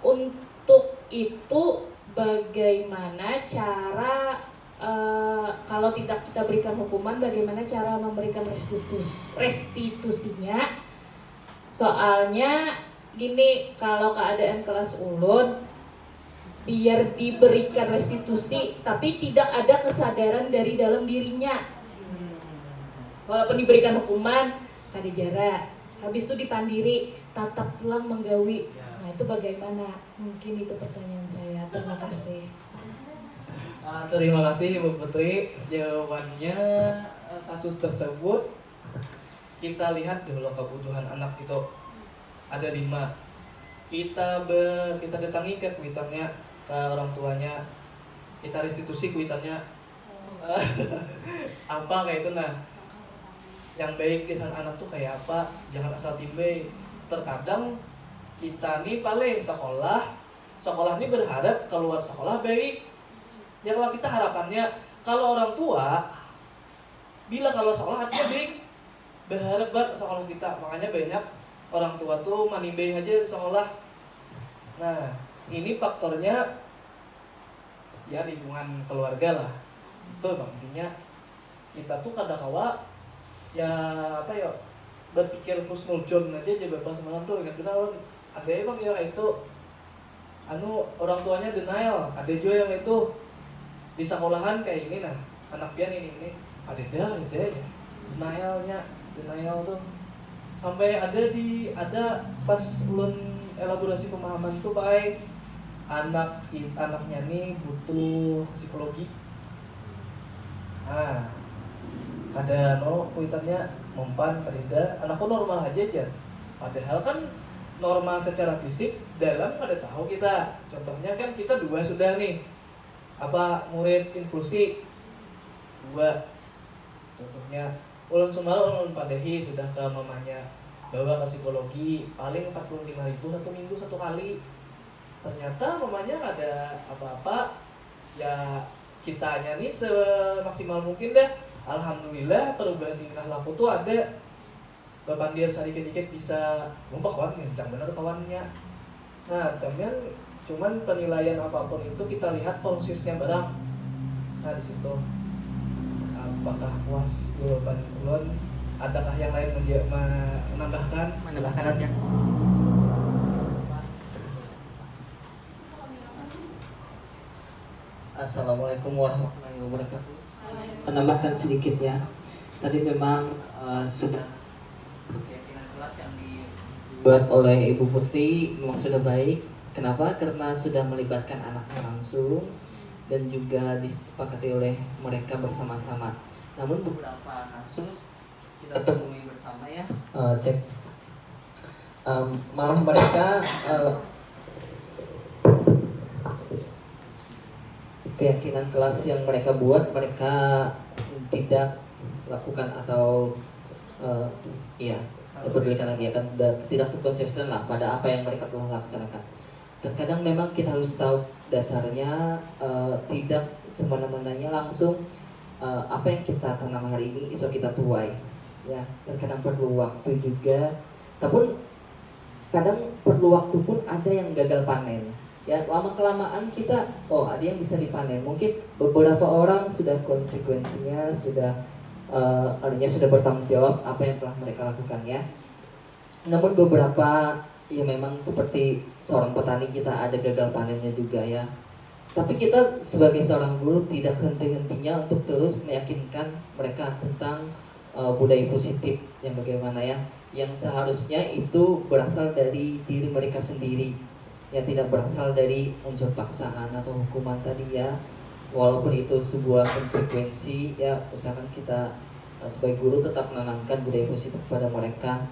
untuk itu bagaimana cara kalau tidak kita berikan hukuman, bagaimana cara memberikan restitusinya? Soalnya gini, kalau keadaan kelas ulun biar diberikan restitusi tapi tidak ada kesadaran dari dalam dirinya. Walaupun diberikan hukuman kada jarak, habis itu dipandiri tatap pulang menggawi. Nah, itu bagaimana? Mungkin itu pertanyaan saya. Terima kasih. Terima kasih Ibu Putri, jawabannya. Kasus tersebut kita lihat dulu kebutuhan anak itu ada 5. Kita datangi ke kuitannya, ke orang tuanya, kita restitusi kuitannya apa kayak itu. Nah, yang baik di sana anak tuh kayak apa, jangan asal timbe. Terkadang kita nih paling sekolah ini berharap keluar sekolah baik. Ya kalau kita harapannya, kalau orang tua bila keluar sekolah artinya baik, berharap banget sekolah kita. Makanya banyak orang tua tuh manimbe aja di sekolah. Nah, ini faktornya ya lingkungan keluarga lah. Itu intinya kita tuh kadang-kala ya berpikir husnuzon aja bapak semalam tuh ingat benar ada emang ya itu orang tuanya denial. Ada juga yang itu di sekolahan kayak ini, nah anak pian ini ada ya denial tuh sampai ada pas ulun elaborasi pemahaman tuh baik anaknya nih butuh psikologi. Nah, kada kuitannya mempan kadeda anakku normal aja. Padahal kan normal secara fisik dalam kada tahu kita. Contohnya kan kita 2 sudah nih. Murid inklusi 2. Contohnya ulun semalam ulun padahi sudah ke mamanya bawa ke psikologi paling 45.000 1 minggu 1 kali. Ternyata mamanya ada apa-apa ya, kitanya nih semaksimal mungkin dah. Alhamdulillah perubahan tingkah laku tuh ada. Bapandir sedikit-dikit bisa kawan ngencang bener kawannya. Nah, cuman penilaian apapun itu kita lihat prosesnya barang. Nah, di situ apakah puas jawaban ulun? Adakah yang lain menambahkan? Silakan. Assalamualaikum warahmatullahi wabarakatuh. Menambahkan sedikit ya. Tadi memang sudah keyakinan kelas yang dibuat oleh Ibu Putri memang sudah baik. Kenapa? Karena sudah melibatkan anaknya langsung dan juga disepakati oleh mereka bersama-sama. Namun beberapa kasus kita temui bersama ya, malah mereka keyakinan kelas yang mereka buat mereka tidak lakukan atau iya diperdulikan lagi, akan tidak konsisten lah pada apa yang mereka telah laksanakan. Dan kadang memang kita harus tahu dasarnya, tidak semena-menanya langsung apa yang kita tanam hari ini iso kita tuai ya. Terkadang perlu waktu juga, tapi kadang perlu waktu pun ada yang gagal panen ya. Lama kelamaan kita ada yang bisa dipanen. Mungkin beberapa orang sudah konsekuensinya sudah artinya sudah bertanggung jawab apa yang telah mereka lakukan ya. Namun beberapa ya memang seperti seorang petani kita ada gagal panennya juga ya. Tapi kita sebagai seorang guru tidak henti-hentinya untuk terus meyakinkan mereka tentang budaya positif yang bagaimana ya, yang seharusnya itu berasal dari diri mereka sendiri, yang tidak berasal dari unsur paksaan atau hukuman tadi ya. Walaupun itu sebuah konsekuensi ya, usahakan kita sebagai guru tetap menanamkan budaya positif pada mereka.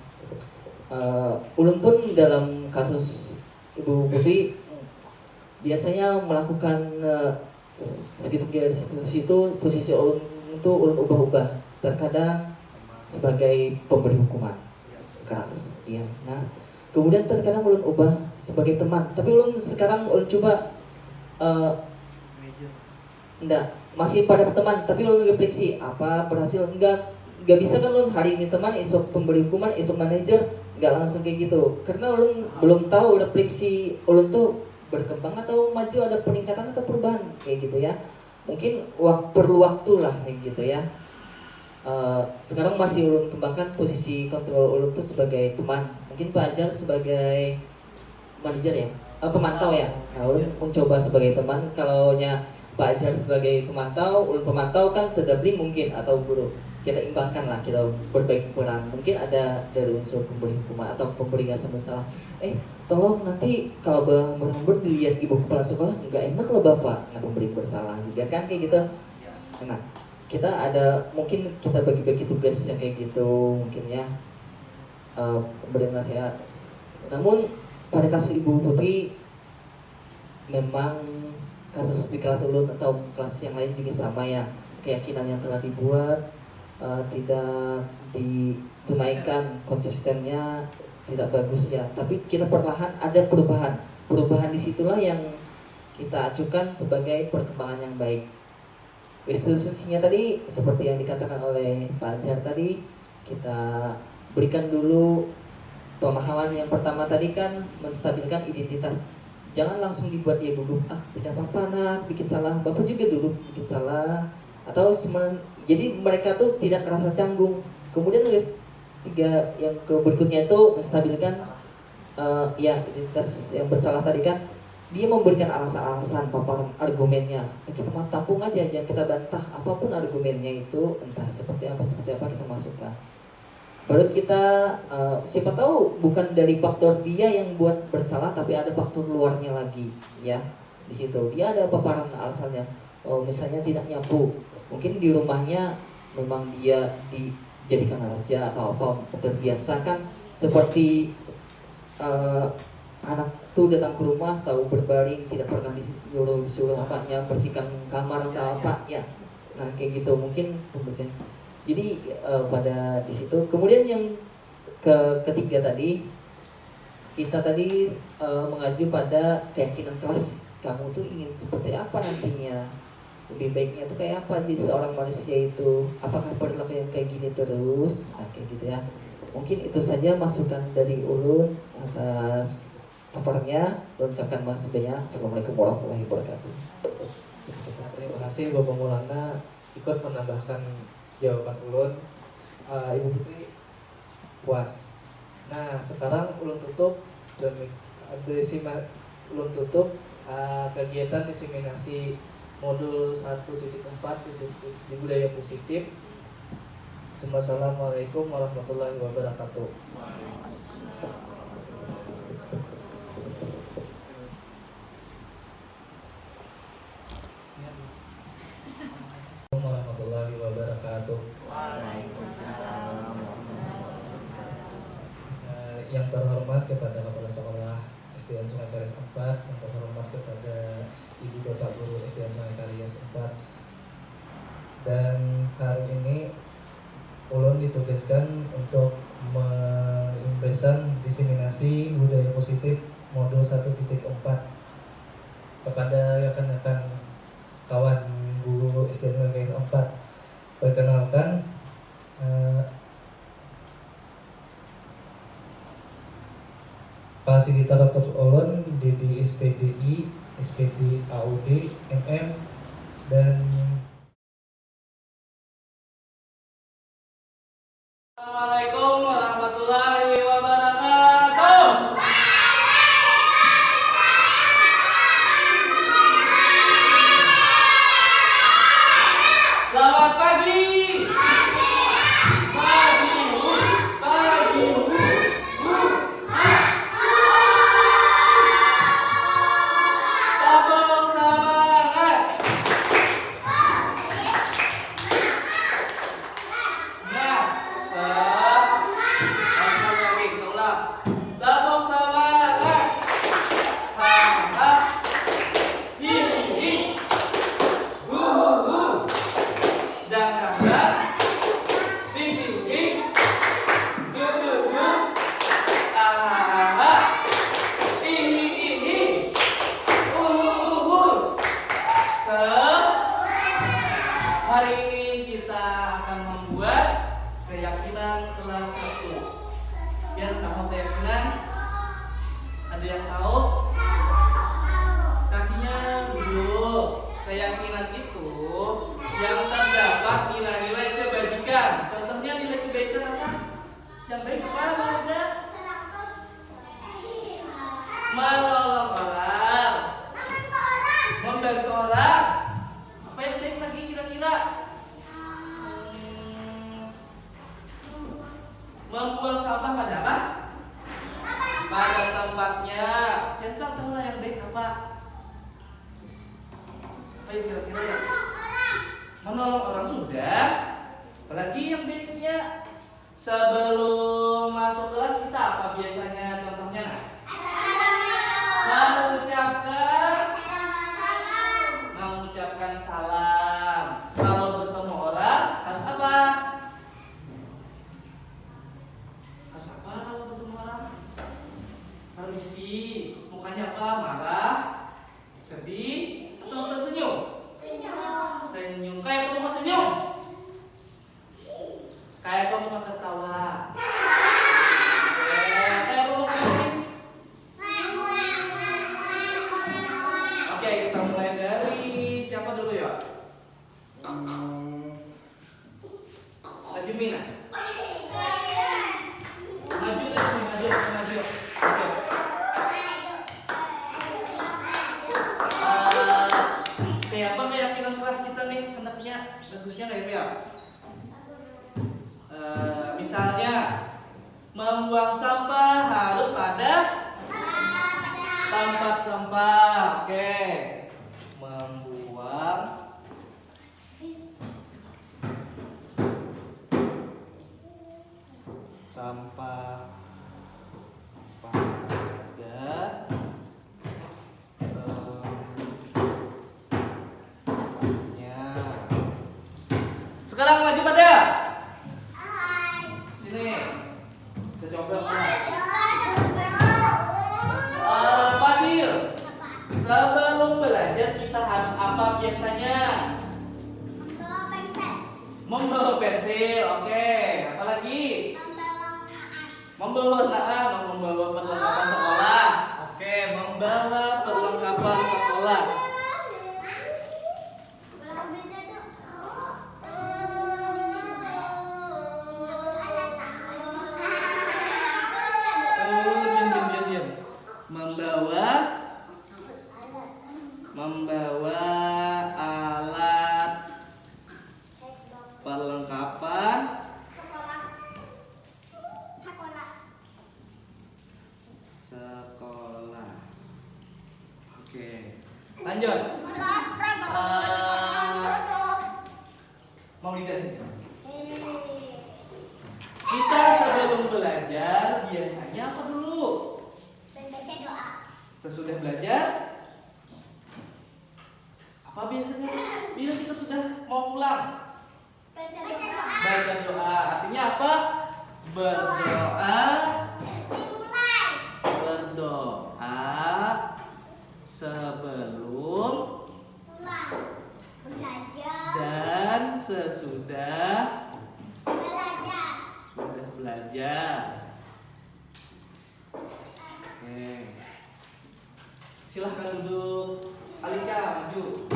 Ulun pun dalam kasus Ibu Putri biasanya melakukan segitiga di situ, posisi ulun itu ulun ubah-ubah, terkadang sebagai pemberi hukuman keras ya. Nah kemudian terkadang ulun ubah sebagai teman, tapi ulun sekarang ulun coba enggak, masih pada teman, tapi ulun refleksi apa berhasil enggak bisa kan ulun hari ini teman, esok pemberi hukuman, esok manajer, enggak langsung kayak gitu, karena ulun belum tahu refleksi ulun tuh berkembang atau maju, ada peningkatan atau perubahan kayak gitu ya. Mungkin perlu waktu lah kayak gitu ya. Sekarang masih ulun kembangkan posisi kontrol ulun tuh sebagai teman, mungkin Pak Ajar sebagai manajer ya, pemantau ya. Nah ulun mencoba sebagai teman, kalau nya Pak Ajar sebagai pemantau, ulun pemantau kan terdabling mungkin atau guru. Kita imbangkan lah, kita berbagi peran. Mungkin ada dari unsur pemberi hukuman atau pemberi nggak bersalah. Tolong nanti kalau benar-benar dilihat ibu kepala sekolah nggak enak loh bapak. Nah pemberi bersalah juga kan kayak gitu. Nah kita ada mungkin kita bagi-bagi tugas yang kayak gitu mungkin ya, pemberi nasihat. Namun pada kasus Ibu Putri memang kasus di kelas ulun atau kelas yang lain juga sama ya, keyakinan yang telah dibuat tidak ditunaikan, konsistennya tidak bagus ya. Tapi kita perlahan ada perubahan disitulah yang kita acukan sebagai perkembangan yang baik. Institusinya tadi seperti yang dikatakan oleh Pak Anjar tadi, kita berikan dulu pemahaman yang pertama tadi kan menstabilkan identitas. Jangan langsung dibuat dia gugup, tidak apa-apa nak bikin salah, bapak juga dulu bikin salah, atau jadi mereka tuh tidak merasa canggung. Kemudian tiga yang berikutnya itu menstabilkan ya identitas yang bersalah tadi kan, dia memberikan alasan-alasan, paparan argumennya. Kita mau tampung aja, jangan kita bantah apapun argumennya itu, entah seperti apa kita masukkan. Baru kita siapa tahu bukan dari faktor dia yang buat bersalah, tapi ada faktor luarnya lagi ya. Di situ dia ada paparan alasannya. Misalnya tidak nyapu, mungkin di rumahnya memang dia dijadikan raja atau apa, terbiasa kan seperti anak tuh datang ke rumah tahu berbaring, tidak pernah disuruh apanya bersihkan kamar atau apa ya. Nah kayak gitu mungkin pembersihan. Jadi pada di situ. Kemudian yang ketiga tadi, kita tadi mengacu pada keyakinan kelas. Kamu tuh ingin seperti apa nantinya, lebih baiknya tuh kayak apa jadi seorang manusia itu, apakah perilaku yang kayak gini terus. Nah kayak gitu ya. Mungkin itu saja masukan dari ulun atas paparnya. Ulun ucapkan makasih banyak. Assalamualaikum warahmatullahi wabarakatuh. Terima kasih Bapak Maulana ikut menambahkan jawaban ulun. Ibu Putri puas. Nah sekarang ulun tutup ulun tutup kegiatan diseminasi modul 1.4 di budaya positif. Assalamualaikum warahmatullahi wabarakatuh. Warahmatullahi wabarakatuh. Yang terhormat kepada Kepala Sekolah SDN Sungai Karies 4, yang terhormat kepada Ibu Bapak Guru SDN Sungai Karies 4. Dan hari ini ulun ditugaskan untuk mengimplesan diseminasi budaya positif modul 1.4 kepada rekan-rekan kawan guru SD Negeri 4. Perkenalkan, fasilitator ulun di SPDI, SPD AUD, MM, dan Assalamualaikum warahmatullahi wabarakatuh. Selamat pagi. Pagi. Tepuk semangat. Nah, tepuk semangat. Ha. Hi. Hu. Dan. Hi. Hu. Ah. Hi. Hari ini kita akan membuat keyakinan kelas 1. Biar tahu keyakinan, ada yang tahu? Kakinya duduk. Keyakinan itu yang terdapat nilai-nilai kebajikan. Contohnya nilai kebaikan apa? Yang baik apa? Maksudnya? Menolong orang, membantu orang. Apa yang baik lagi kira-kira? Membuang sampah pada apa? Pada tempatnya. Yang tahu lah yang baik apa? Apa yang kira-kira ya? Menolong orang sudah. Apalagi yang baiknya. Sebelum masuk kelas kita apa biasanya contohnya? Mengucapkan salam. Kalau bertemu orang harus apa? Harus apa kalau bertemu orang? Permisi. Mukanya apa? Marah, sedih, atau tersenyum? Senyum. Kayak apa mau senyum? Kayak apa mau ketawa? Kayak apa mau nangis? Oke, kita mulai dari siapa dulu ya? Najmina. Maju. Oke. Kayak apa keyakinan kelas kita nih? Anaknya bagusnya kayak apa ya? Misalnya membuang sampah harus pada tempat sampah. Oke. Membuang sampah pada tempatnya. Sekarang maju pada sini. Kita coba Fadil, sebelum belajar kita harus apa biasanya? Membawa pensil. Oke. Apalagi? Membawa perlengkapan sekolah. Oke, membawa perlengkapan sekolah. Diam. Membawa alat perlengkapan sekolah. Oke, lanjut. Mau lihat sini. Kita sebelum belajar biasanya apa dulu? Baca doa. Sesudah belajar apa biasanya? Bila kita sudah mau pulang, Baca doa. baca doa. Artinya apa? Berdoa sebelum dan sesudah belajar. Oke. Silahkan duduk. Alika, maju.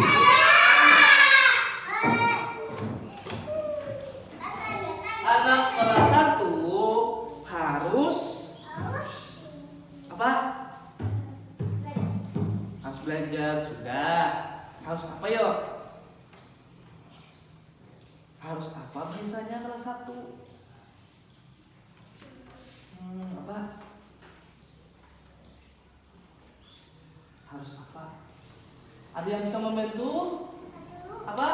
Anak kelas 1 harus apa? Harus belajar, sudah. Harus apa yuk? Harus apa biasanya kelas 1? Apa? Harus apa? Ada yang bisa membantu? Apa?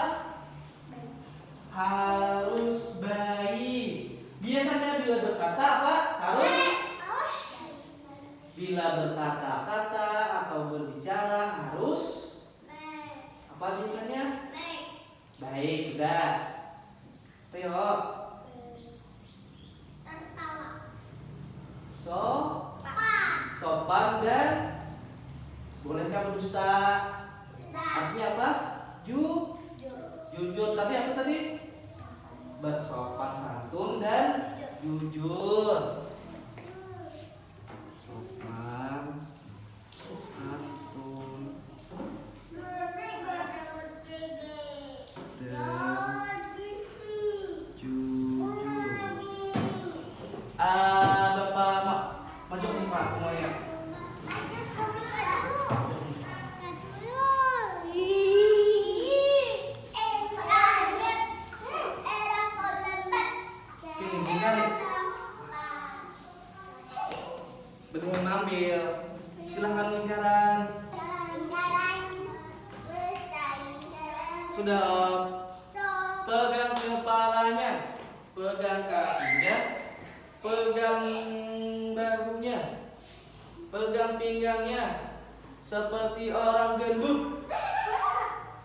Harus baik. Biasanya bila berkata apa? Harus. Bila berkata-kata atau berbicara harus apa biasanya? Baik, sudah. Ayo. Sopan dan bolehkah berdusta? Artinya apa? Jujur. Tapi apa tadi? Bersopan santun dan jujur. Sopan santun dan jujur. Bapak maju ke muka semuanya. Sini tinggal. Betul ngambil. Silahkan lingkaran. Sudah Om. Pegang kepalanya, pegang kakinya, pegang bahunya, pegang pinggangnya, seperti orang gendut.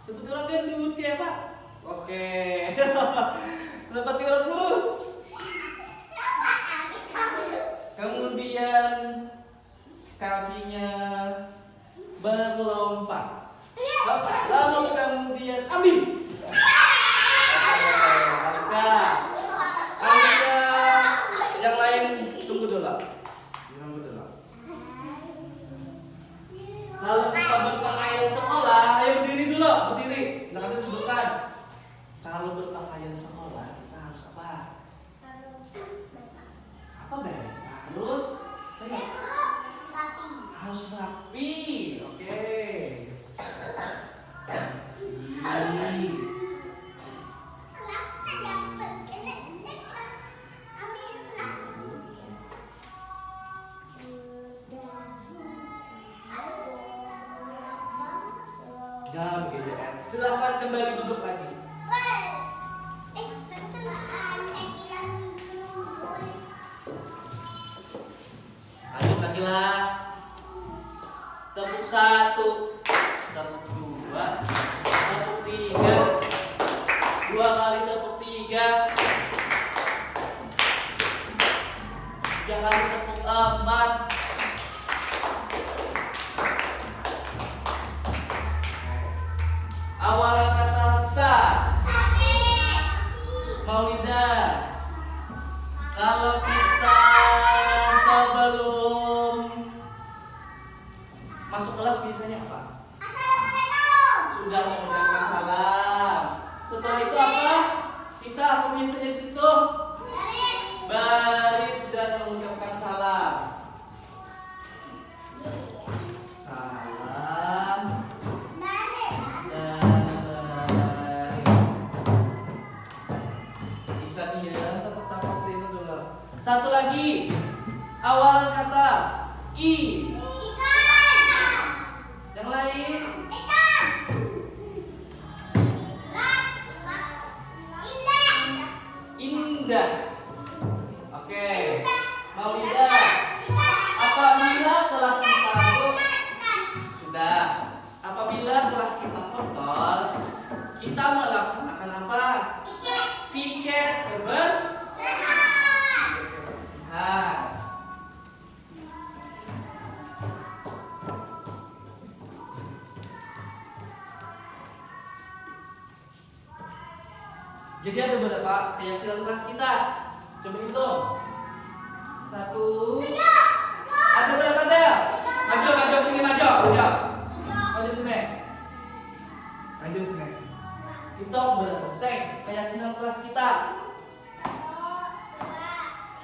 Seperti orang gendut kayak apa? Oke. Seperti orang kurus. Kemudian kakinya berlompat. Lalu kemudian ambil. Alika, yang lain tunggu dulu. Kalau kita berpakaian sekolah, ayo berdiri dulu, berdiri. Jangan dudukkan. Kalau berpakaian sekolah, kita harus apa? Apa baik? Harus rapi. Oke. Jangan begitu kan. Silahkan kembali duduk lagi. Lanjut lagi lah. Tepuk 1, tepuk 2, tepuk 3, 2 kali tepuk 3, 3 kali tepuk 4. Awalan kata sa. Maulidah. Kalau kita sebelum masuk kelas biasanya apa? Sudah mengucapkan salam. Setelah itu apa? Kita apa biasanya di situ? Baris dan mengucapkan salam. Salam dan baris. Bisa dia tetap ini dulu. Satu lagi. Awalan kata i. Yang lain? Indah. Oke. Maulidah. Apabila kelas kita sudah. Apabila kelas kita kotor, kita melaksanakan apa? Piket Jadi ada beberapa keyakinan keras kita. Coba hitung. 1. Ada berapa ada? Maju sini, maju sini. Maju sini. Hitung berapa keyakinan keras kita. 1, 2,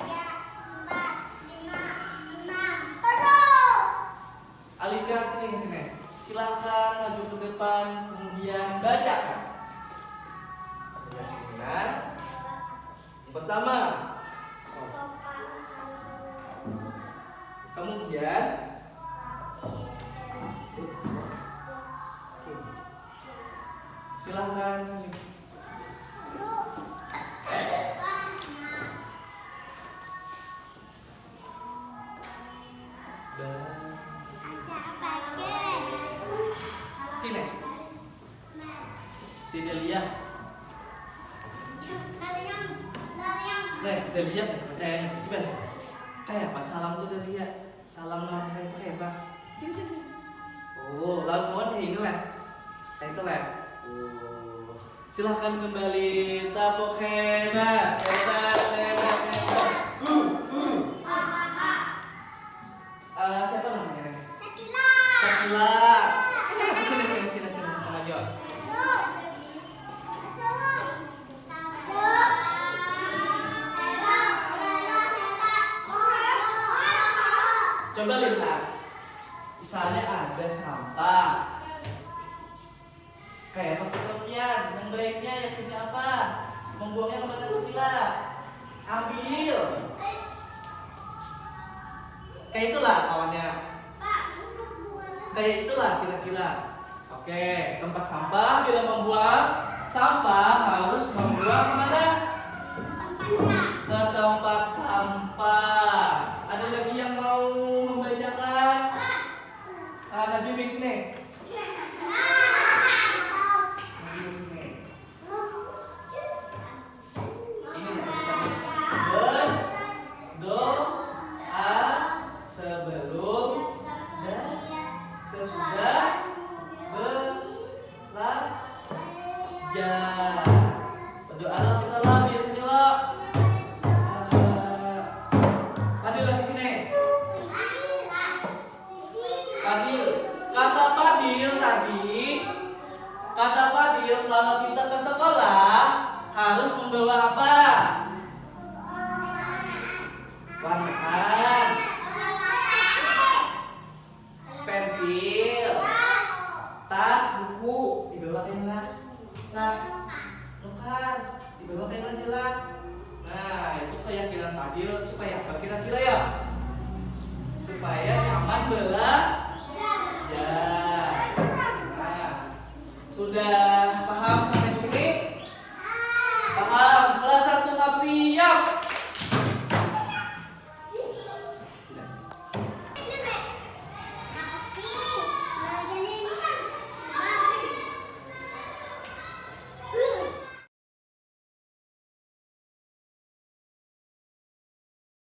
3, 4, 5, 6, 7. Alika sini. Silakan maju ke depan, kemudian bacakan. Keyakinan pertama. Kemudian silakan sini. Sini. Si Delia. Delia percaya coba deh. Kayak apa salam tuh Delia? Salam orang kayak apa? Sini. Oh, lalu kawan kayak ini lah. Kayak itu lah. Oh. Silahkan kembali tepuk hebat. Siapa namanya? Sakila. Sini maju. Coba lihat. Misalnya ada sampah. Kayak apa sepertian? Yang baiknya yakinnya apa? Membuangnya kemana Sakila? Ambil. Kayak itulah kawannya. Kayak itulah kira-kira. Oke, tempat sampah bila membuang sampah harus membuang kemana? Ke tempat sampah. Ada lagi yang mau membacakan? Najib sini. Berdoa sebelum dan sesudah belajar. Berdoalah kita lah biasanya lo. Adil lagi sini. Padil. Kata Padil kalau kita ke sekolah harus membawa apa? Warnaan, pensil, tas, buku, dibawakan lah. Nukar, dibawakan lagi lah. Nah, itu keyakinan Padil supaya apa kira-kira ya? Supaya nyaman belajar.